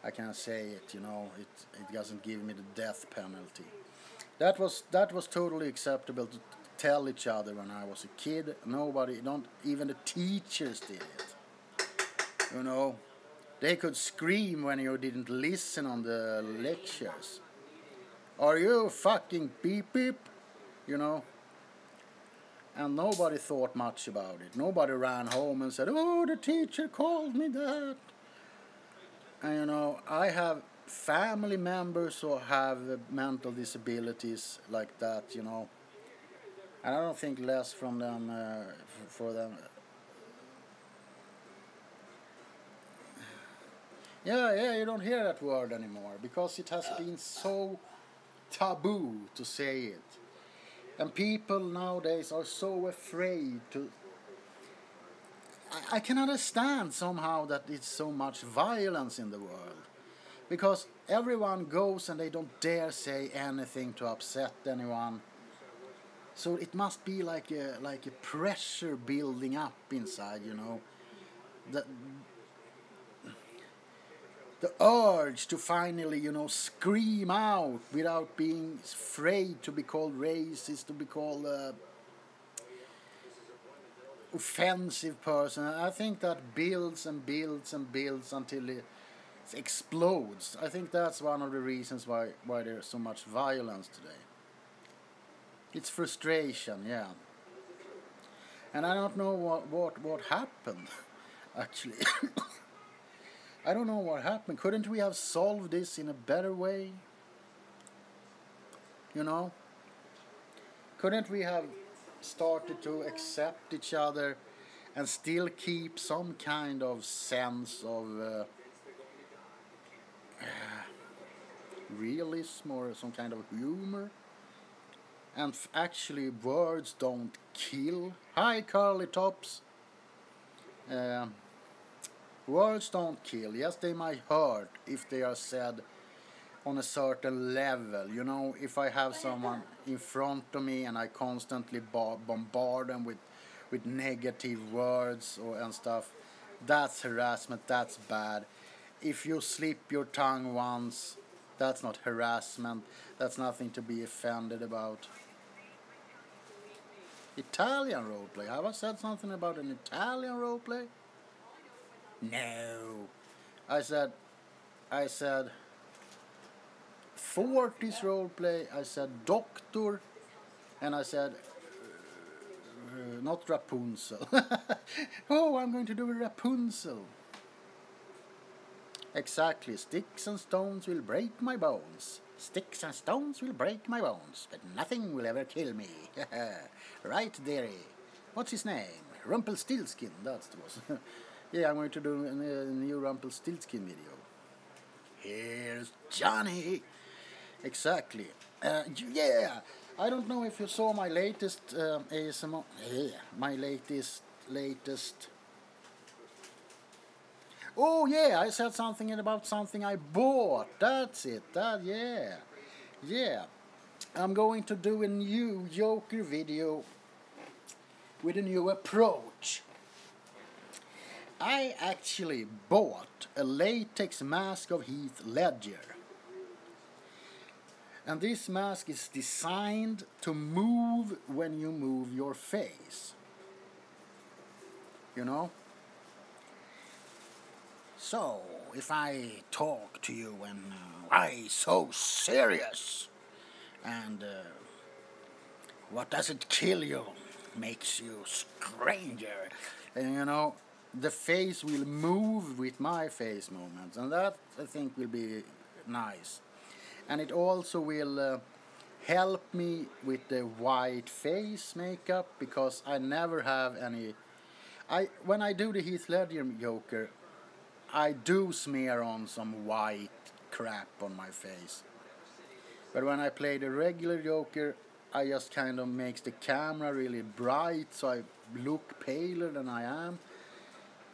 I can't say it, you know. It doesn't give me the death penalty. That was totally acceptable to tell each other when I was a kid. Nobody, not even the teachers did it. You know, they could scream when you didn't listen on the lectures. Are you fucking beep beep? You know. And nobody thought much about it. Nobody ran home and said, "Oh, the teacher called me that." And you know, I have family members who have mental disabilities like that, you know. And I don't think less from them, for them. Yeah, you don't hear that word anymore because it has been so taboo to say it. And people nowadays are so afraid to... I can understand somehow that it's so much violence in the world. Because everyone goes and they don't dare say anything to upset anyone. So it must be like a pressure building up inside, you know. The urge to finally, you know, scream out without being afraid to be called racist, to be called offensive person. I think that builds and builds and builds until it explodes. I think that's one of the reasons why there's so much violence today. It's frustration, yeah. And I don't know what happened, actually. I don't know what happened. Couldn't we have solved this in a better way? You know? Couldn't we have started to accept each other and still keep some kind of sense of realism or some kind of humor? And actually words don't kill. Hi, Curly Tops. Words don't kill. Yes, they might hurt if they are said on a certain level. You know, if I have someone in front of me and I constantly bombard them with negative words and stuff, that's harassment, that's bad. If you slip your tongue once, that's not harassment. That's nothing to be offended about. Italian roleplay. Have I said something about an Italian roleplay? No. I said 40s roleplay. I said doctor. And I said not Rapunzel. Oh, I'm going to do a Rapunzel. Exactly. Sticks and stones will break my bones. Sticks and stones will break my bones, but nothing will ever kill me. Right, dearie. What's his name? Rumpelstiltskin. That's it was. Yeah, I'm going to do a new Rumpelstiltskin video. Here's Johnny. Exactly. Yeah. I don't know if you saw my latest ASMR. Yeah, my latest. Oh yeah, I said something about something I bought. That's it. Yeah. I'm going to do a new Joker video with a new approach. I actually bought a latex mask of Heath Ledger. And this mask is designed to move when you move your face. You know? So, if I talk to you and why so serious? And what doesn't kill you makes you stranger. And you know, the face will move with my face movements. And that, I think, will be nice. And it also will help me with the white face makeup, because I never have any... When I do the Heath Ledger Joker, I do smear on some white crap on my face. But when I play the regular Joker, I just kind of makes the camera really bright, so I look paler than I am.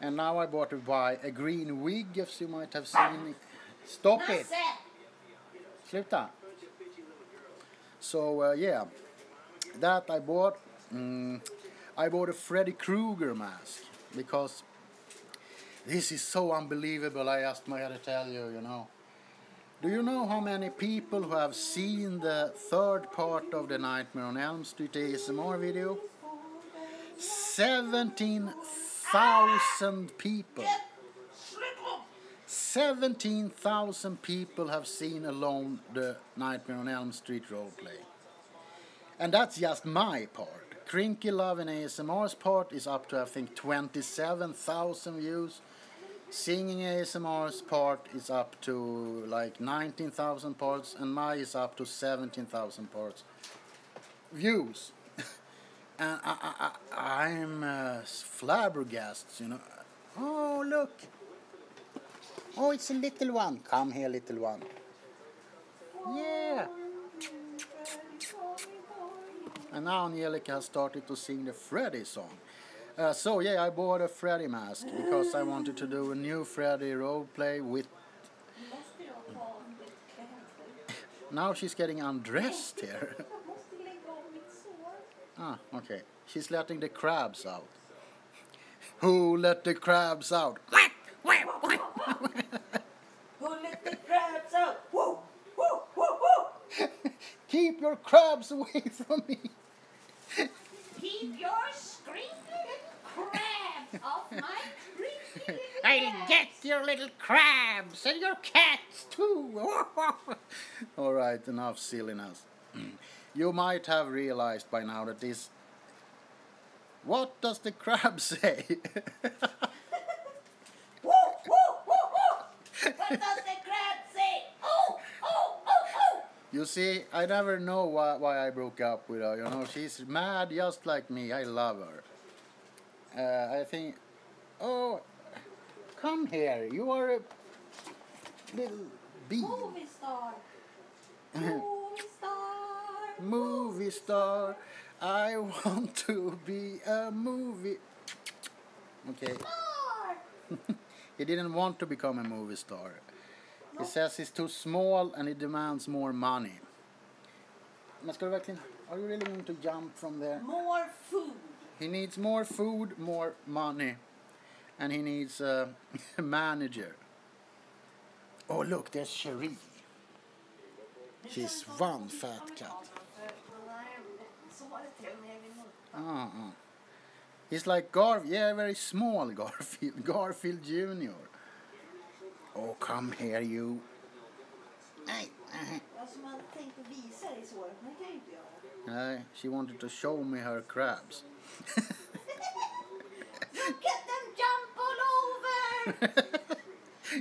And now I bought a green wig, as you might have seen. Stop it! Sluta! So yeah, that I bought. I bought a Freddy Krueger mask because this is so unbelievable. I just gotta tell you, you know. Do you know how many people who have seen the third part of the Nightmare on Elm Street ASMR video? 17,000 people. 17,000 people have seen alone the Nightmare on Elm Street roleplay. And that's just my part. Crinkle Love and ASMR's part is up to, I think, 27,000 views. Singing ASMR's part is up to like 19,000 parts, and mine is up to 17,000 parts views. And I'm flabbergasted, you know. Oh, look. Oh, it's a little one. Come here, little one. Yeah. And now Angelica has started to sing the Freddy song. So yeah, I bought a Freddy mask because I wanted to do a new Freddy roleplay with... Now she's getting undressed here. Ah, okay. She's letting the crabs out. Who let the crabs out? Who let the crabs out? Woo! Woo! Woo! Woo! Keep your crabs away from me. Keep your scrinkly little crabs off my creepy little I'll get your little crabs and your cats too. Alright, enough silliness. You might have realized by now that this... What does the crab say? Woo! Woo! Woo! Woo! What does the crab say? Oh! Oh! Oh! Oh! You see, I never know why I broke up with her. You know, she's mad just like me. I love her. I think... Oh, come here. You are a little bee. Movie star. Movie star. Movie star. I want to be a movie... Okay. Star. He didn't want to become a movie star. He says he's too small and he demands more money. Men ska du verkligen... Are you really going to jump from there? More food. He needs more food, more money. And he needs a manager. Oh, look, there's Cherie. She's one fat cat. He's like Garfield. Yeah, very small Garfield. Garfield Jr. Oh, come here, you. Alltså man tänkte visa dig så, men det kan ju inte göra. Nej, she wanted to show me her crabs. Look at them jump all over!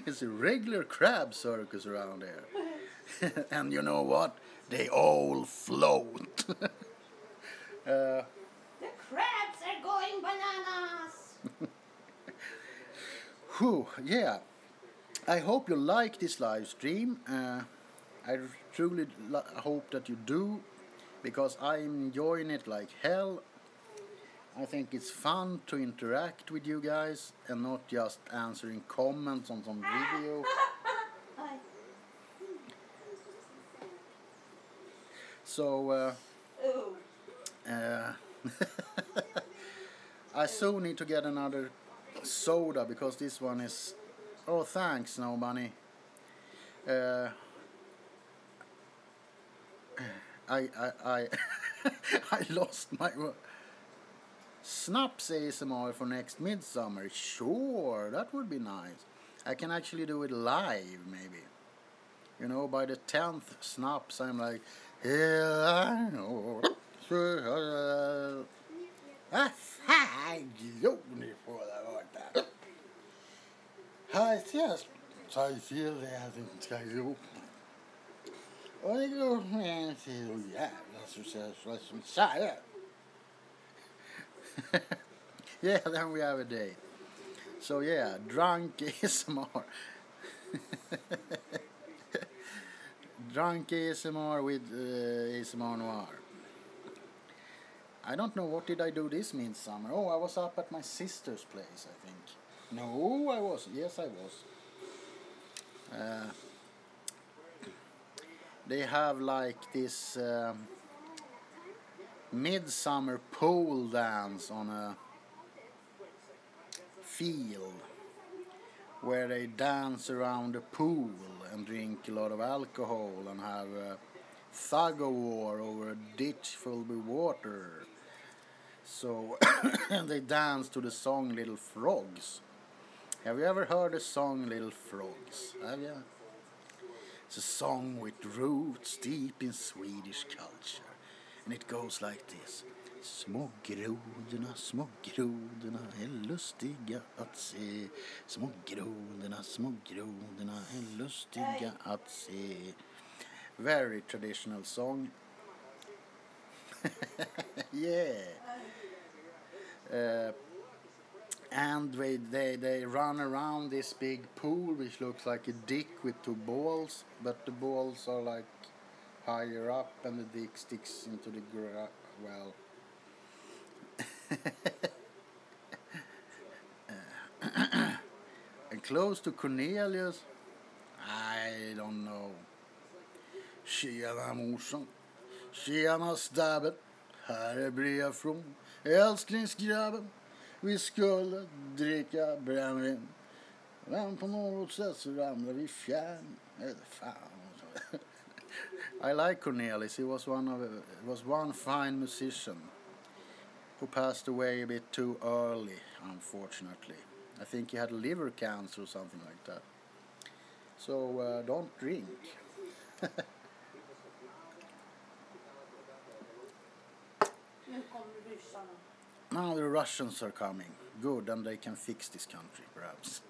It's a regular crab circus around here. And you know what? They all float. The crabs are going bananas! Whew, yeah. I hope you like this live stream. I truly hope that you do, because I'm enjoying it like hell. I think it's fun to interact with you guys and not just answering comments on some video. So, I soon need to get another soda because this one is... Oh, thanks, no money. I lost my word. Snaps ASMR for next midsummer. Sure, that would be nice. I can actually do it live, maybe. You know, by the 10th snaps, I'm like, yeah, I know. Yes, I feel that I do. Och det går med till jävla success som säger. Yeah, then we have a date. So yeah, drunk ASMR. Drunk ASMR with ASMR Noir. I don't know, what did I do this midsummer? Oh, I was up at my sister's place, I think. No, I wasn't. Yes, I was. they have like this midsummer pole dance on a field where they dance around a pool and drink a lot of alcohol and have a thug of war over a ditch filled with water. So they dance to the song Little Frogs. Have you ever heard the song Little Frogs? Have you? It's a song with roots deep in Swedish culture. And it goes like this. Smågrodorna är lustiga att se. Smågrodorna är lustiga att se. Very traditional song. Yeah. And they run around this big pool which looks like a dick with two balls, but the balls are like higher up and the dick sticks into the well. And close to Cornelius, I don't know. Tjena morsan, tjena stabben, här är brev från älsklingsgrabben. Vi skulle dricka brännvin, men på något sätt så ramlar vi fjärn. I like Cornelius. He was one fine musician who passed away a bit too early, unfortunately. I think he had liver cancer or something like that. So don't drink. Now the Russians are coming. Good, and they can fix this country, perhaps.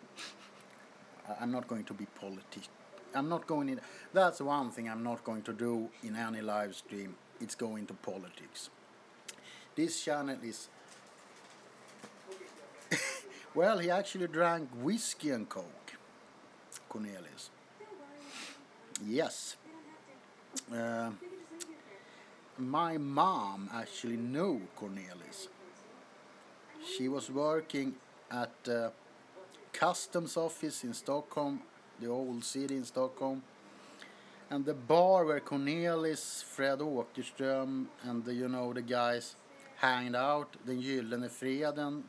I'm not going to be political. I'm not going in. That's one thing I'm not going to do in any live stream. It's go into politics. This channel is. Well, he actually drank whiskey and coke, Cornelius. Yes. My mom actually knew Cornelius. She was working at the customs office in Stockholm, the old city in Stockholm, and the bar where Cornelius, Fred Åkerström, and the guys hanged out, the Gyllene Freden,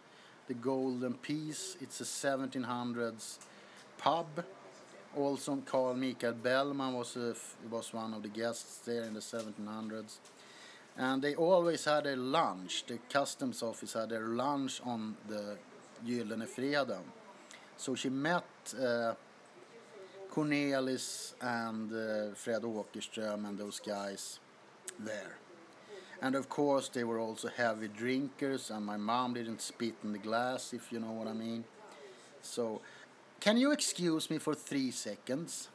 the Golden Peace. It's a 1700s pub. Also, Carl Michael Bellman was one of the guests there in the 1700s. And they always had a lunch. The customs office had their lunch on the Gyllene Freden. So she met Cornelis and Fred Åkerström and those guys there. And of course they were also heavy drinkers, and my mom didn't spit in the glass, if you know what I mean. So, can you excuse me for 3 seconds?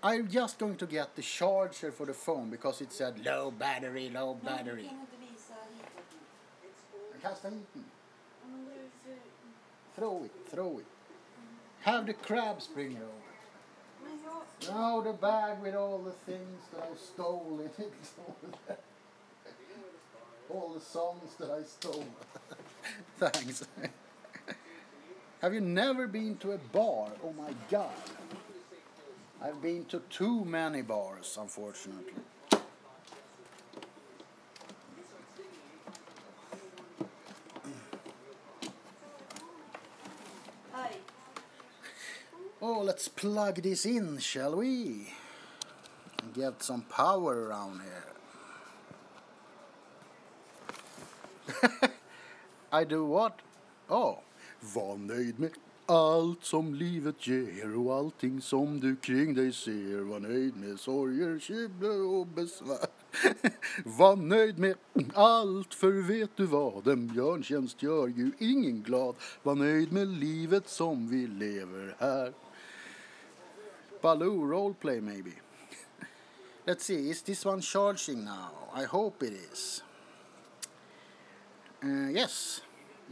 I'm just going to get the charger for the phone because it said low battery, low battery. Kasta hit den. Throw it. Have the crabs bring it over. No, the bag with all the things that I stole in it. All the songs that I stole. Thanks. Have you never been to a bar? Oh my God. I've been to too many bars, unfortunately. Hi. Oh, let's plug this in, shall we? And get some power around here. I do what? Oh. Var nöjd med allt som livet ger och allting som du kring dig ser. Var nöjd med sorger, kibler och besvär. Var nöjd med allt, för vet du vad, en björntjänst gör ju ingen glad. Var nöjd med livet som vi lever här. Baloo roleplay maybe. Let's see, is this one charging now? I hope it is. Yes,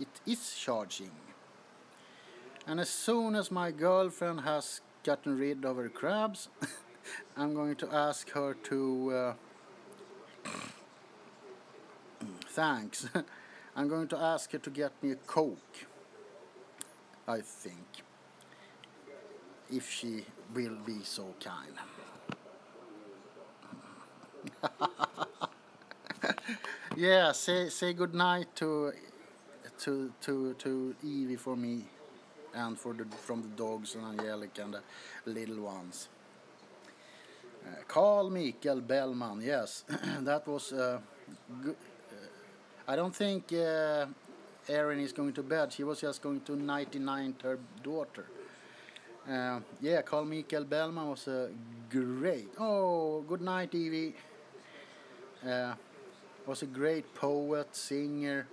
it is charging. And as soon as my girlfriend has gotten rid of her crabs, I'm going to ask her to... thanks. I'm going to ask her to get me a Coke, I think. If she will be so kind. Yeah, say good night to Evie for me, and from the dogs and Angelica and the little ones. Carl Mikael Bellman, yes, that was good. I don't think Erin is going to bed. She was just going to 99 her daughter. Yeah, Carl Mikael Bellman was great. Oh, good night, Evie. Was a great poet, singer,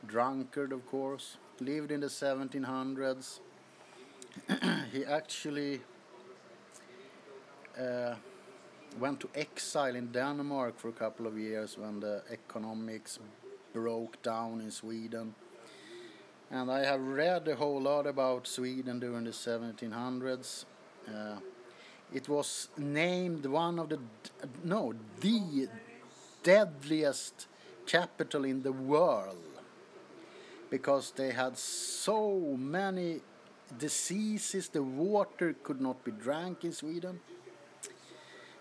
drunkard, of course. Lived in the 1700s. He actually went to exile in Denmark for a couple of years when the economics broke down in Sweden. And I have read a whole lot about Sweden during the 1700s. It was named one of the deadliest capital in the world because they had so many diseases. The water could not be drank in Sweden.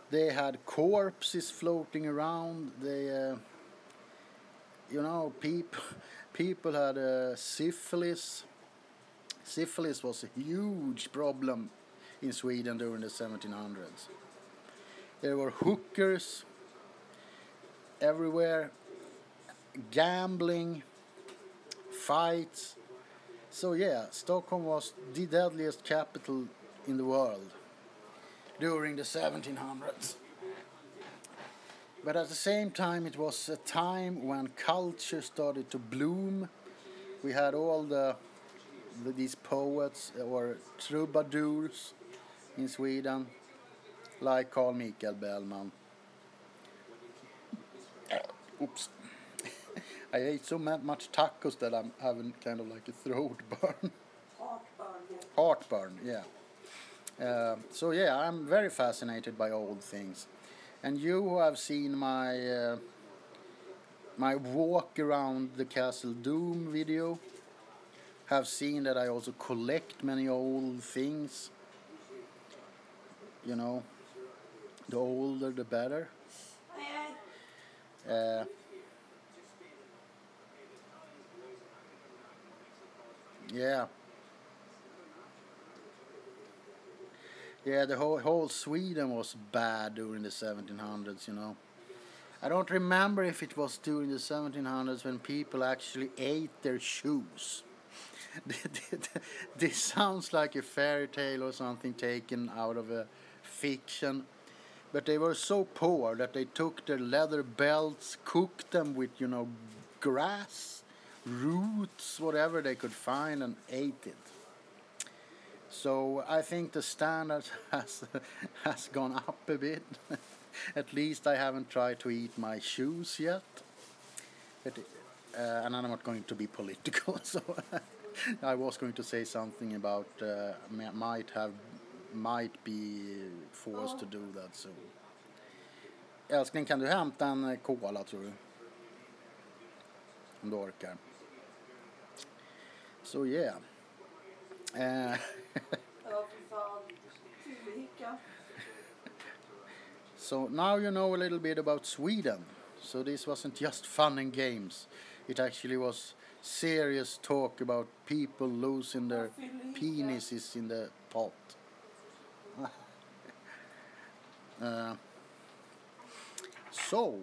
They had corpses floating around. They, people had syphilis. Syphilis was a huge problem in Sweden during the 1700s. There were hookers everywhere, gambling, fights. So yeah, Stockholm was the deadliest capital in the world during the 1700s. But at the same time, it was a time when culture started to bloom. We had all these poets or troubadours in Sweden, like Carl Mikael Bellman. Oops. I ate so much tacos that I'm having kind of like a throat burn. Heartburn, yeah. So yeah, I'm very fascinated by old things. And you who have seen my my walk around the Castle Doom video have seen that I also collect many old things. You know, the older the better. Yeah. Yeah, the whole Sweden was bad during the 1700s, I don't remember if it was during the 1700s when people actually ate their shoes. This sounds like a fairy tale or something taken out of a fiction. But they were so poor that they took their leather belts, cooked them with, grass, roots, whatever they could find, and ate it. So I think the standard has gone up a bit. At least I haven't tried to eat my shoes yet. But, and I'm not going to be political, so I was going to say something about might be forced to do that soon. Älskling, kan du hämta en cola, tror du? Om du orkar. So yeah. So now you know a little bit about Sweden. So this wasn't just fun and games. It actually was serious talk about people losing their penises in the pot. So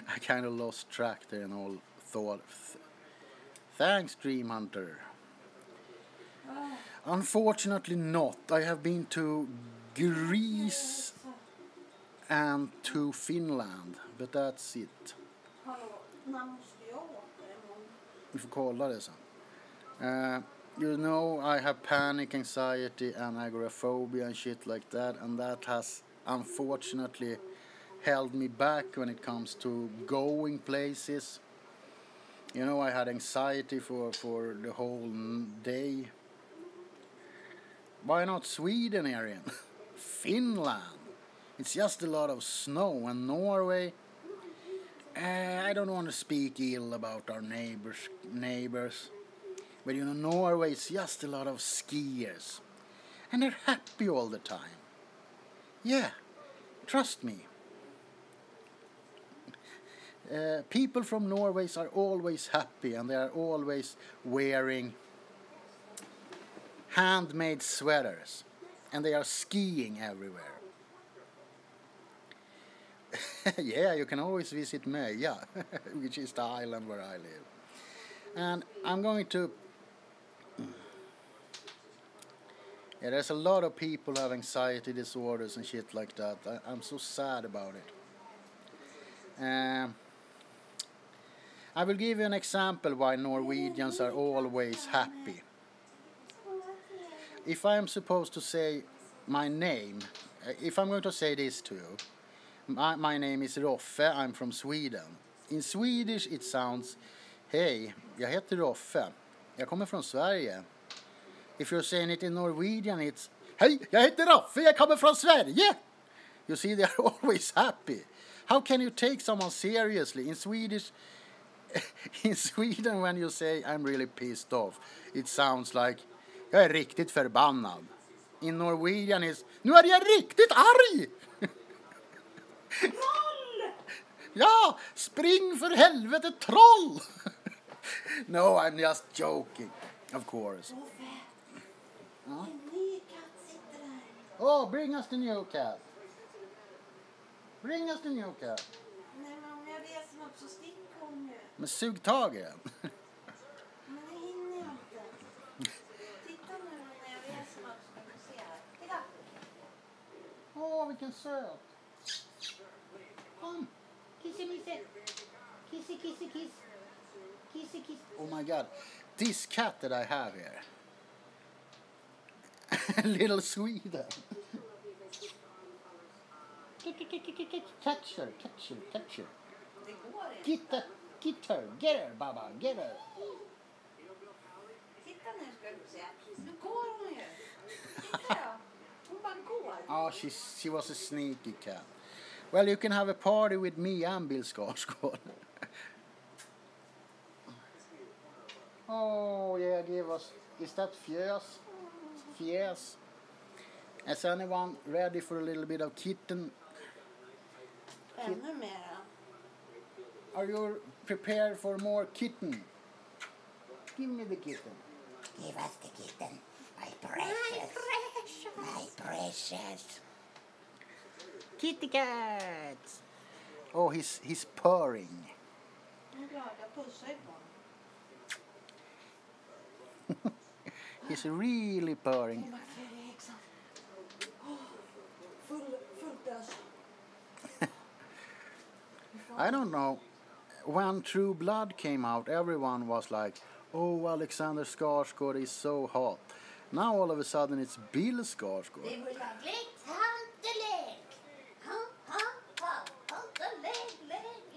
I kind of lost track there and all thought. Thanks, Dream Hunter. Unfortunately not. I have been to Greece and to Finland, but that's it. Vi får kolla det sen. I have panic anxiety and agoraphobia and shit like that, and that has unfortunately held me back when it comes to going places. I had anxiety for the whole day. Why not Sweden, Arian? Finland. It's just a lot of snow. And Norway, I don't want to speak ill about our neighbors, but you know, Norway is just a lot of skiers, and they're happy all the time. Yeah, trust me. People from Norway are always happy, and they are always wearing handmade sweaters, and they are skiing everywhere. Yeah, you can always visit Möja, which is the island where I live. And I'm going to... Yeah, there's a lot of people have anxiety disorders and shit like that. I'm so sad about it. I will give you an example why Norwegians are always happy. If I am supposed to say my name, if I'm going to say this to you, my name is Roffe, I'm from Sweden. In Swedish it sounds, hej, jag heter Roffe, jag kommer från Sverige. If you're saying it in Norwegian it's, hej, jag heter Roffe, jag kommer från Sverige. You see, they are always happy. How can you take someone seriously? In Swedish, in Sweden when you say I'm really pissed off, it sounds like, jag är riktigt förbannad. In Norwegian is, nu är jag riktigt arg! Troll! Ja, spring för helvete, troll! No, I'm just joking, of course. En ny katt sitter där. Oh, bring us the new cat. Bring us the new cat. Nej, men om jag reser mig upp så sticker hon ju. Men sug tag i den. Men det hinner jag inte. Titta nu när jag reser mig upp så kan du se här. Titta! Åh, vilken söt. Kom, Kissemisse. Kisse, kisse, kiss. Kisse, kiss. oh my god. This cat that I have here. Little Sweden. Catch her. Det går inte. Get her, Baba, get her. Titta nu ska du se. Nu går hon ju. Titta då. Hon bara går. Oh, she was a sneaky cat. Well, you can have a party with me and Bill Skarsgård. Oh, yeah, give us... Is that fjäs? Fjäs. Is anyone ready for a little bit of kitten? Ännu mera. Are you prepared for more kitten? Give me the kitten. Give us the kitten. My precious. My precious. Kitty cat! Oh, he's purring. Jag är glad, jag pussar ju på honom. He's really purring. Full dös. I don't know. When True Blood came out, everyone was like, oh, Alexander Skarsgård is so hot. Now all of a sudden it's Bill Skarsgård. Det var lagligt. Hump the leg. Hump, hump, hump. Hump the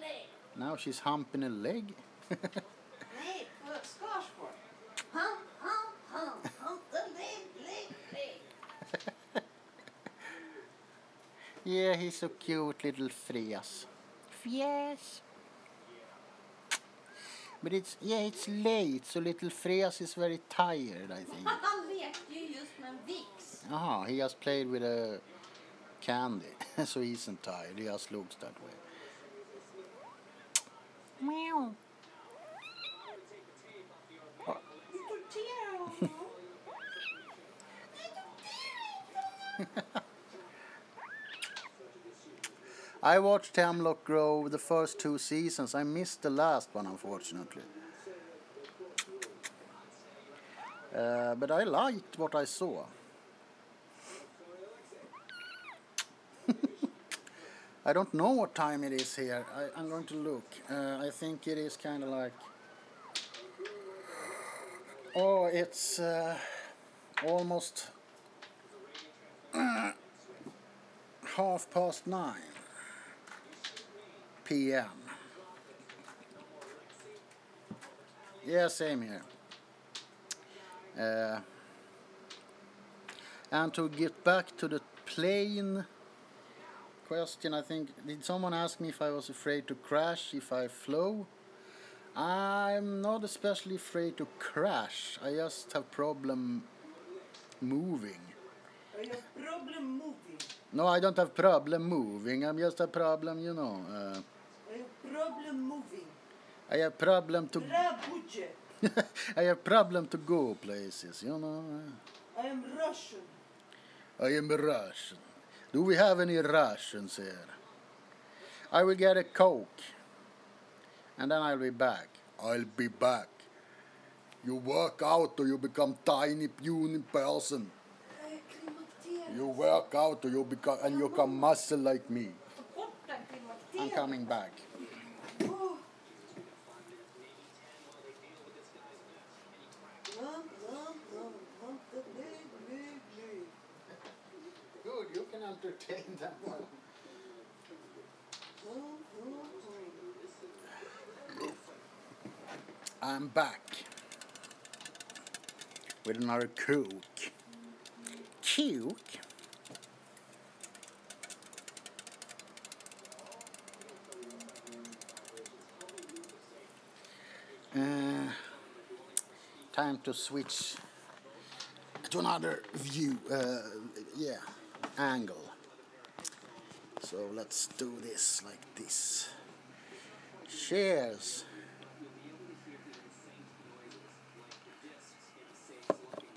leg. Now she's humping a leg. Nej, på Skarsgård. Hump, hump, hump. Hump the leg. Yeah, he's so cute, little fräs. Fräs. But it's late, so little fräs is very tired, I think. Han lekte ju just med en vix. Aha, he just played with a candy, so he isn't tired. He just looks that way. Meow. Du torterar honom. I watched Hemlock Grove the first 2 seasons. I missed the last one, unfortunately. But I liked what I saw. I don't know what time it is here. I'm going to look. I think it is kind of like... Oh, it's almost 9:30 p.m. Yeah, same here. And to get back to the plane question. I think, did someone ask me if I was afraid to crash if I flew? I'm not especially afraid to crash. I just have problem moving. I have problem moving. No, I don't have problem moving. I'm just a problem, I have problem moving. I have problem to. Bra budget. I have problem to go places, I am Russian. I am Russian. Do we have any Russians here? I will get a Coke. And then I'll be back. I'll be back. You work out or you become tiny puny person. You work out or you become muscle like me. I'm coming back. Good, you can entertain them well. I'm back with another Coke. Coke? Time to switch to another view, angle. So let's do this like this. Cheers.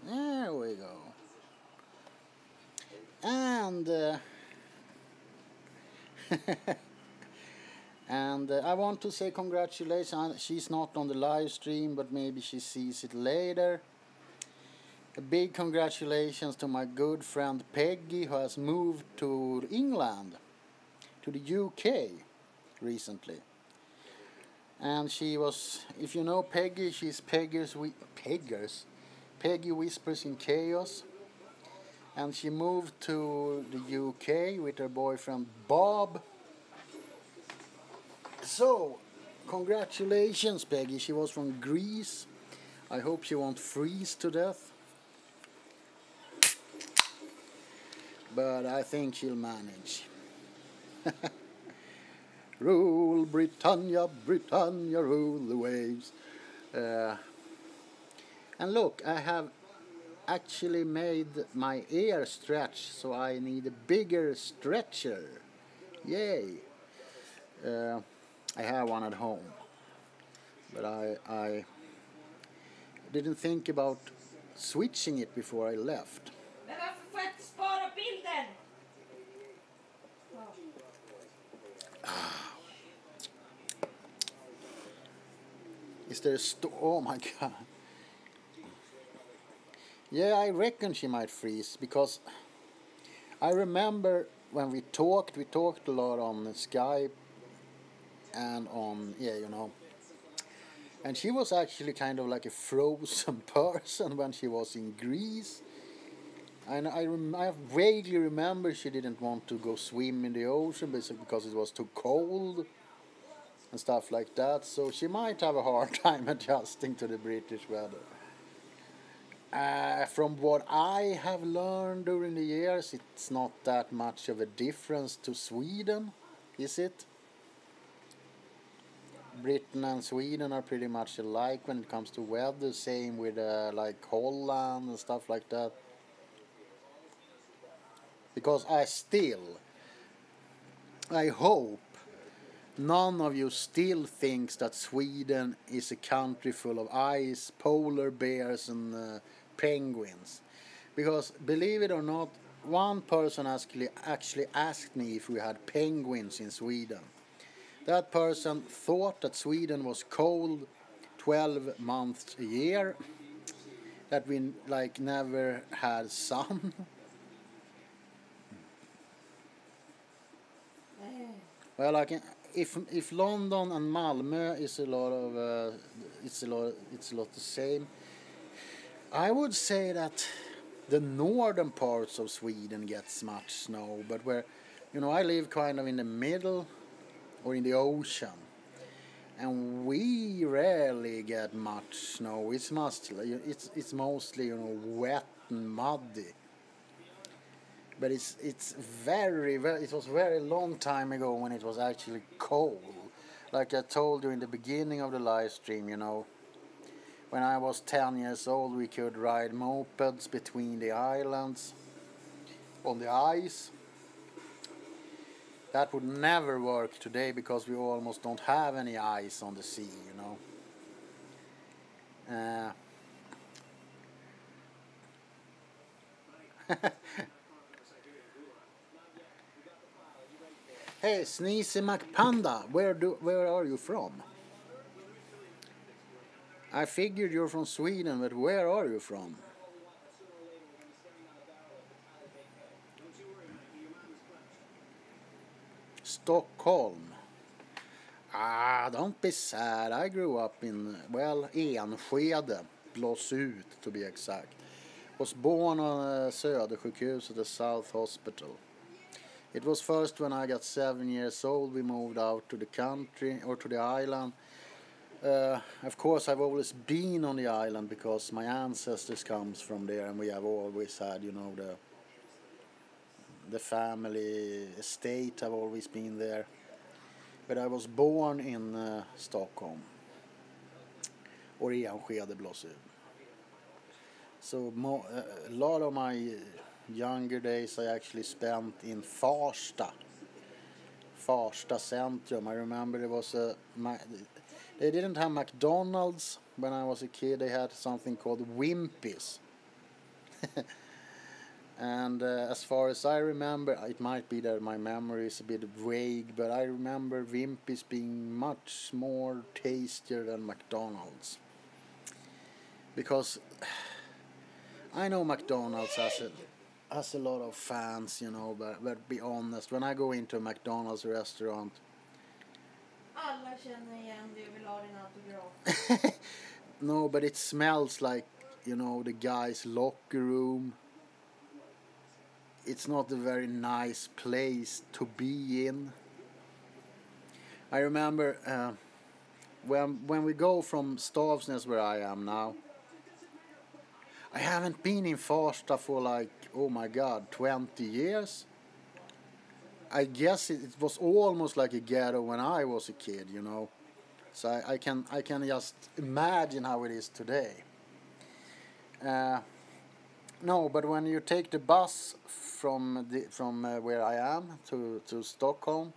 There we go. And and I want to say congratulations. She's not on the live stream, but maybe she sees it later. A big congratulations to my good friend Peggy, who has moved to England, to the UK, recently. And she was, if you know Peggy, she's Peggy Whispers in Chaos. And she moved to the UK with her boyfriend Bob. So, congratulations, Peggy. She was from Greece. I hope she won't freeze to death. But I think she'll manage. Rule Britannia, Britannia, rule the waves. And look, I have actually made my ear stretch, so I need a bigger stretcher. Yay! I have one at home, but I didn't think about switching it before I left. Men varför får jag inte spara bilden? Is there a oh my god. Yeah, I reckon she might freeze, because I remember when we talked a lot on Skype and on, and she was actually kind of like a frozen person when she was in Greece. And I vaguely remember she didn't want to go swim in the ocean because it was too cold and stuff like that. So she might have a hard time adjusting to the British weather. From what I have learned during the years, it's not that much of a difference to Sweden, is it? Britain and Sweden are pretty much alike when it comes to weather. Same with like Holland and stuff like that. Because I hope none of you still thinks that Sweden is a country full of ice, polar bears and penguins. Because believe it or not, one person actually asked me if we had penguins in Sweden. That person thought that Sweden was cold 12 months a year, that we like never had sun. Well, if London and Malmö is a lot of it's a lot the same. I would say that the northern parts of Sweden gets much snow, but where I live kind of in the middle or in the ocean, and we rarely get much snow. It's mostly wet and muddy. But it's very, very, it was very long time ago when it was actually cold. Like I told you in the beginning of the live stream, you know, when I was 10 years old we could ride mopeds between the islands on the ice. That would never work today because we almost don't have any ice on the sea, you know. Hey, Sneezy McPanda, where are you from? I figured you're from Sweden, but where are you from? Stockholm. Ah, don't be sad. I grew up in, well, Enskede, Blåsut to be exact. Was born on Södersjukhuset, the South Hospital. It was first when I got 7 years old we moved out to the country, or to the island. Of course I've always been on the island because my ancestors comes from there, and we have always had, you know, the family estate have always been there. But I was born in Stockholm, or Enskede, Blåsut. So a lot of my younger days I actually spent in Farsta Centrum. I remember there was they didn't have McDonald's when I was a kid. They had something called Wimpy's. And as far as I remember, it might be that my memory is a bit vague, but I remember Wimpy's being much more tastier than McDonald's. Because I know McDonald's has a lot of fans, you know, but be honest, when I go into a McDonald's restaurant, Alla känner igen du vill ha din autograf. no, but it smells like, you know, the guy's locker room. It's not a very nice place to be in. I remember when we go from Stavsnäs, where I am now, I haven't been in Farsta for like, oh my god, 20 years. I guess it was almost like a ghetto when I was a kid, you know. So I can just imagine how it is today. No, but when you take the bus from where I am to Stockholm,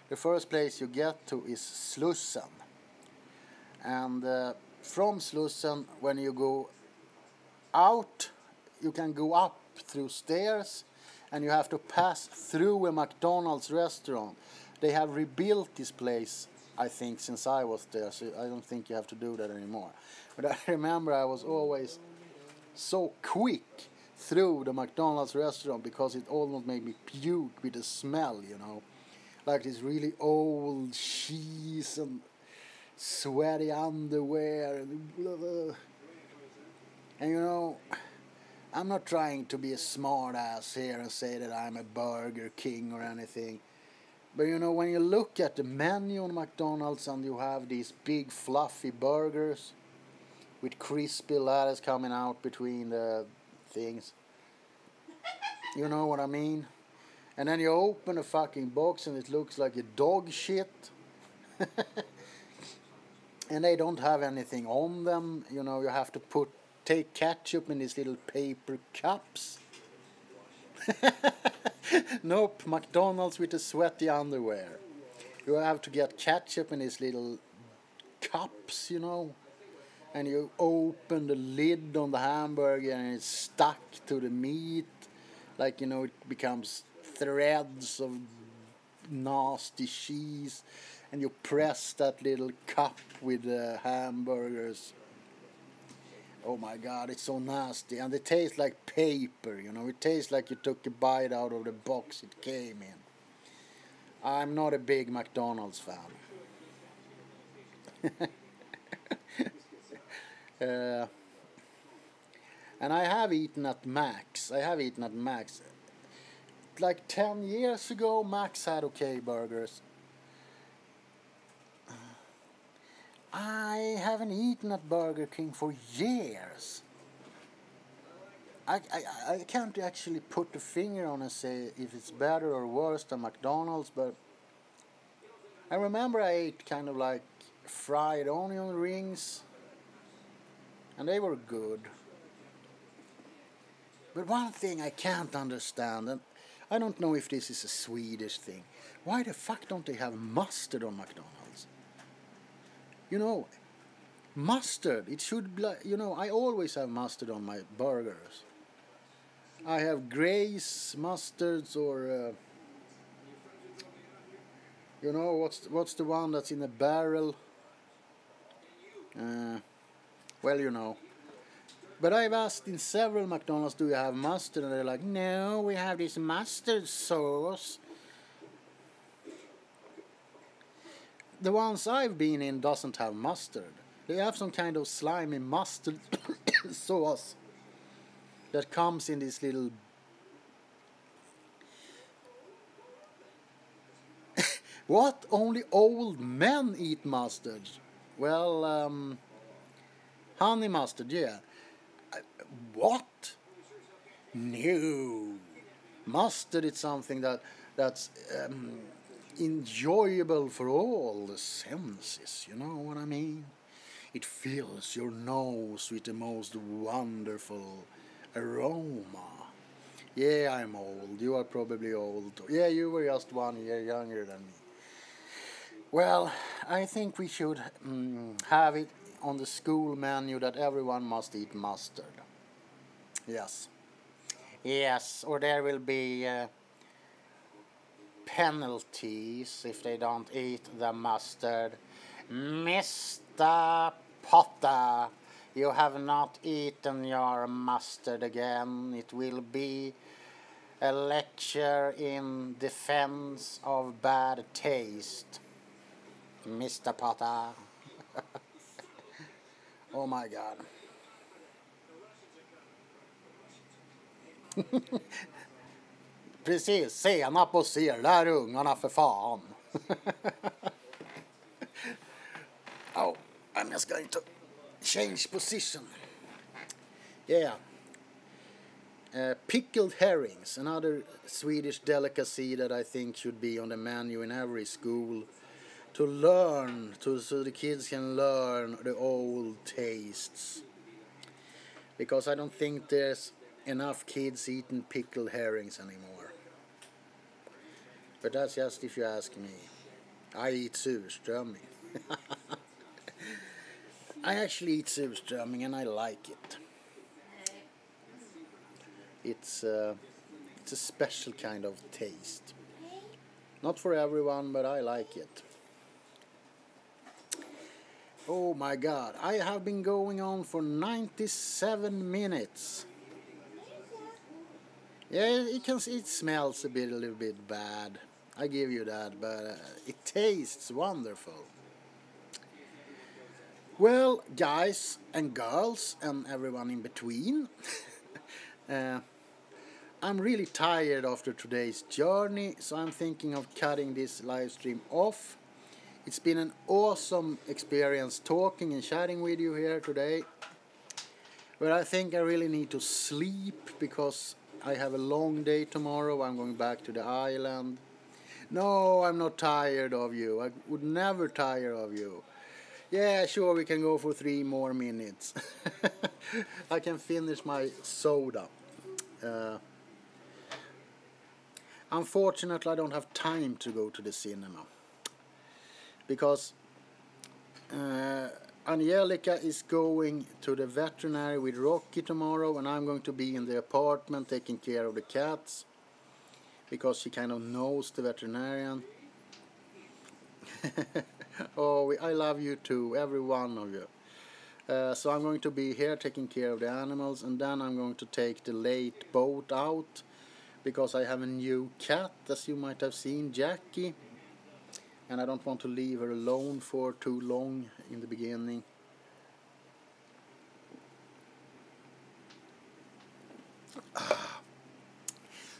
the first place you get to is Slussen. And from Slussen, when you go out, you can go up through stairs, and you have to pass through a McDonald's restaurant. They have rebuilt this place, I think, since I was there, so I don't think you have to do that anymore. But I remember I was always so quick through the McDonald's restaurant because it almost made me puke with the smell, you know. Like this really old cheese and sweaty underwear and blah, blah. And you know, I'm not trying to be a smart ass here and say that I'm a Burger King or anything. But you know, when you look at the menu on McDonald's and you have these big fluffy burgers with crispy lettuce coming out between the things, you know what I mean? And then you open a fucking box and it looks like a dog shit. And they don't have anything on them. You know, you have to take ketchup in these little paper cups. Nope, McDonald's with the sweaty underwear. You have to get ketchup in these little cups, you know. And you open the lid on the hamburger and it's stuck to the meat. Like, you know, it becomes threads of nasty cheese. And you press that little cup with the hamburgers. Oh my god, it's so nasty. And it tastes like paper, you know. It tastes like you took a bite out of the box it came in. I'm not a big McDonald's fan. And I have eaten at Max. Like 10 years ago, Max had okay burgers. I haven't eaten at Burger King for years. I can't actually put the finger on and say if it's better or worse than McDonald's, but I remember I ate kind of like fried onion rings, and they were good. But one thing I can't understand, and I don't know if this is a Swedish thing, why the fuck don't they have mustard on McDonald's? You know, mustard, it should be like, you know, I always have mustard on my burgers. I have Grace mustards or, you know, what's the one that's in a barrel? Well, you know. But I've asked in several McDonald's, do you have mustard? And they're like, no, we have this mustard sauce. The ones I've been in doesn't have mustard. They have some kind of slimy mustard sauce that comes in this little... What? Only old men eat mustard? Well, honey mustard, yeah. What? No. Mustard is something that's enjoyable for all the senses, you know what I mean? It fills your nose with the most wonderful aroma. Yeah, I'm old. You are probably old. Yeah, you were just 1 year younger than me. Well, I think we should have it on the school menu that everyone must eat mustard. Yes. Yes, or there will be penalties if they don't eat the mustard. Mr. Potter, you have not eaten your mustard again. It will be a lecture in defense of bad taste. Mr. Potter. Oh my God. Precis, senap och ser där ungarna för fan. Oh, I'm just going to change position. Yeah. Pickled herrings, another Swedish delicacy that I think should be on the menu in every school to learn, so the kids can learn the old tastes. Because I don't think there's enough kids eating pickled herrings anymore. But that's just if you ask me. I eat surströmming. I actually eat surströmming and I like it. It's a special kind of taste. Not for everyone, but I like it. Oh my God, I have been going on for 97 minutes. Yeah, it smells a little bit bad. I give you that, but it tastes wonderful. Well, guys and girls and everyone in between, I'm really tired after today's journey, so I'm thinking of cutting this live stream off. It's been an awesome experience talking and chatting with you here today. But I think I really need to sleep because I have a long day tomorrow. I'm going back to the island. No, I'm not tired of you. I would never tire of you. Yeah, sure, we can go for 3 more minutes. I can finish my soda. Unfortunately, I don't have time to go to the cinema. Because Angelica is going to the veterinary with Rocky tomorrow, and I'm going to be in the apartment taking care of the cats. Because she kind of knows the veterinarian. Oh, I love you too, every one of you. So I'm going to be here taking care of the animals, and then I'm going to take the late boat out because I have a new cat, as you might have seen, Jackie, and I don't want to leave her alone for too long in the beginning.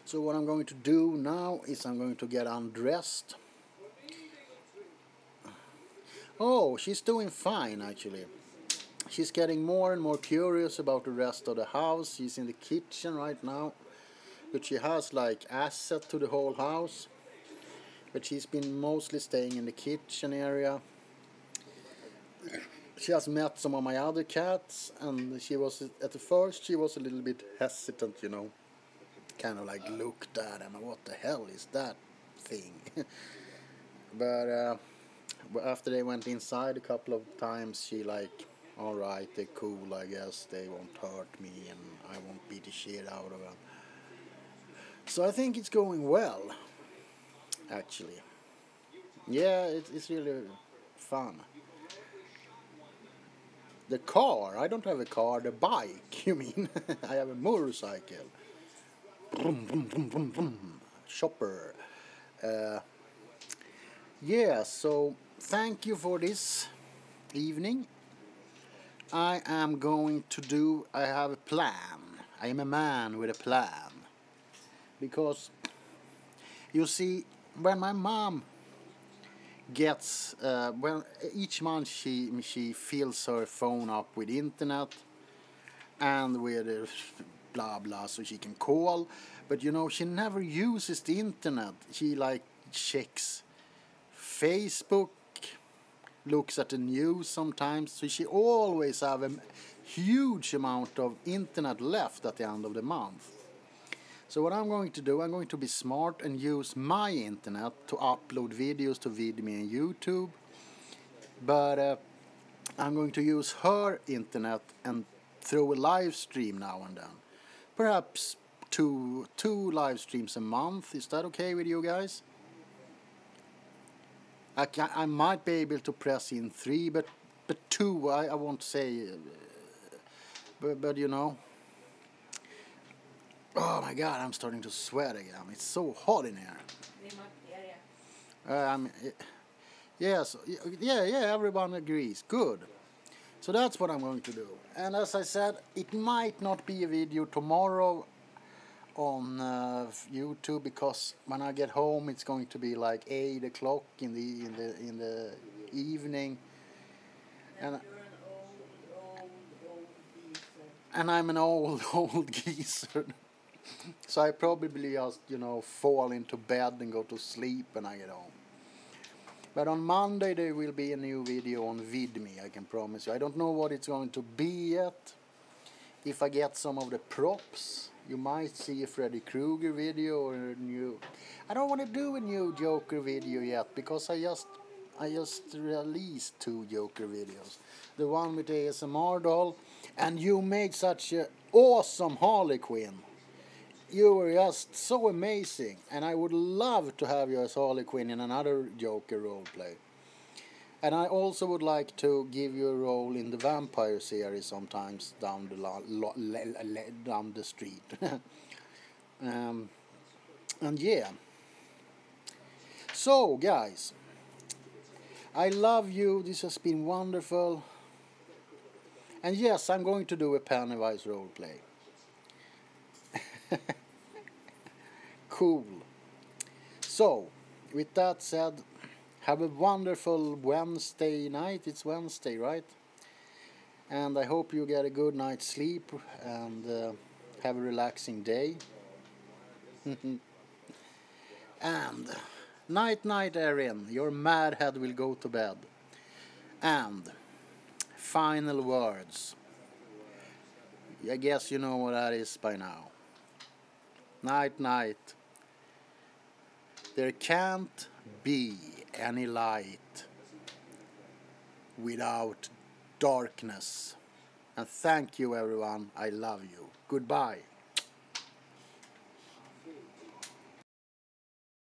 So what I'm going to do now is I'm going to get undressed. Oh, she's doing fine actually. she's getting more and more curious about the rest of the house. She's in the kitchen right now, but she has like access to the whole house. But she's been mostly staying in the kitchen area. She has met some of my other cats, and she was at the first she was a little bit hesitant, you know, kind of like looked at him, what the hell is that thing? But after they went inside a couple of times, she like, all right, they're cool, I guess they won't hurt me and I won't beat the shit out of them. So I think it's going well, actually. Yeah, it's really fun. The car, I don't have a car, the bike, you mean? I have a motorcycle. Vroom, vroom, vroom, vroom, vroom. Chopper. Yeah, so thank you for this evening. I am going to I have a plan. I am a man with a plan. Because, you see, when my mom gets, when each month she fills her phone up with internet and with blah blah so she can call, but you know, she never uses the internet. She like checks Facebook, looks at the news sometimes, so she always have a huge amount of internet left at the end of the month. So what I'm going to do, I'm going to be smart and use my internet to upload videos to VidMe and YouTube, but I'm going to use her internet and throw a live stream now and then. Perhaps two live streams a month. Is that okay with you guys? I might be able to press in 3, but 2 I won't say. But you know. Oh my God, I'm starting to sweat again. It's so hot in here. Yes, yeah, everyone agrees. Good. So that's what I'm going to do. And as I said, it might not be a video tomorrow on YouTube, because when I get home it's going to be like 8 o'clock in the evening, and I'm an old geezer. So I probably just, you know, fall into bed and go to sleep when I get home. But on Monday there will be a new video on VidMe, I can promise you. I don't know what it's going to be yet. If I get some of the props, you might see a Freddy Krueger video or a new... I don't want to do a new Joker video yet, because I just released 2 Joker videos. The one with the ASMR doll, and you made such an awesome Harley Quinn. You were just so amazing, and I would love to have you as Harley Quinn in another Joker roleplay. And I also would like to give you a role in the vampire series sometimes down the street. And yeah. So guys, I love you. This has been wonderful. And yes, I'm going to do a Pennywise roleplay. Cool. So, with that said, have a wonderful Wednesday night. It's Wednesday, right? And I hope you get a good night's sleep and have a relaxing day. And night, Erin. Your mad head will go to bed. And final words. I guess you know what that is by now. Night. There can't be any light without darkness. And thank you, everyone. I love you. Goodbye.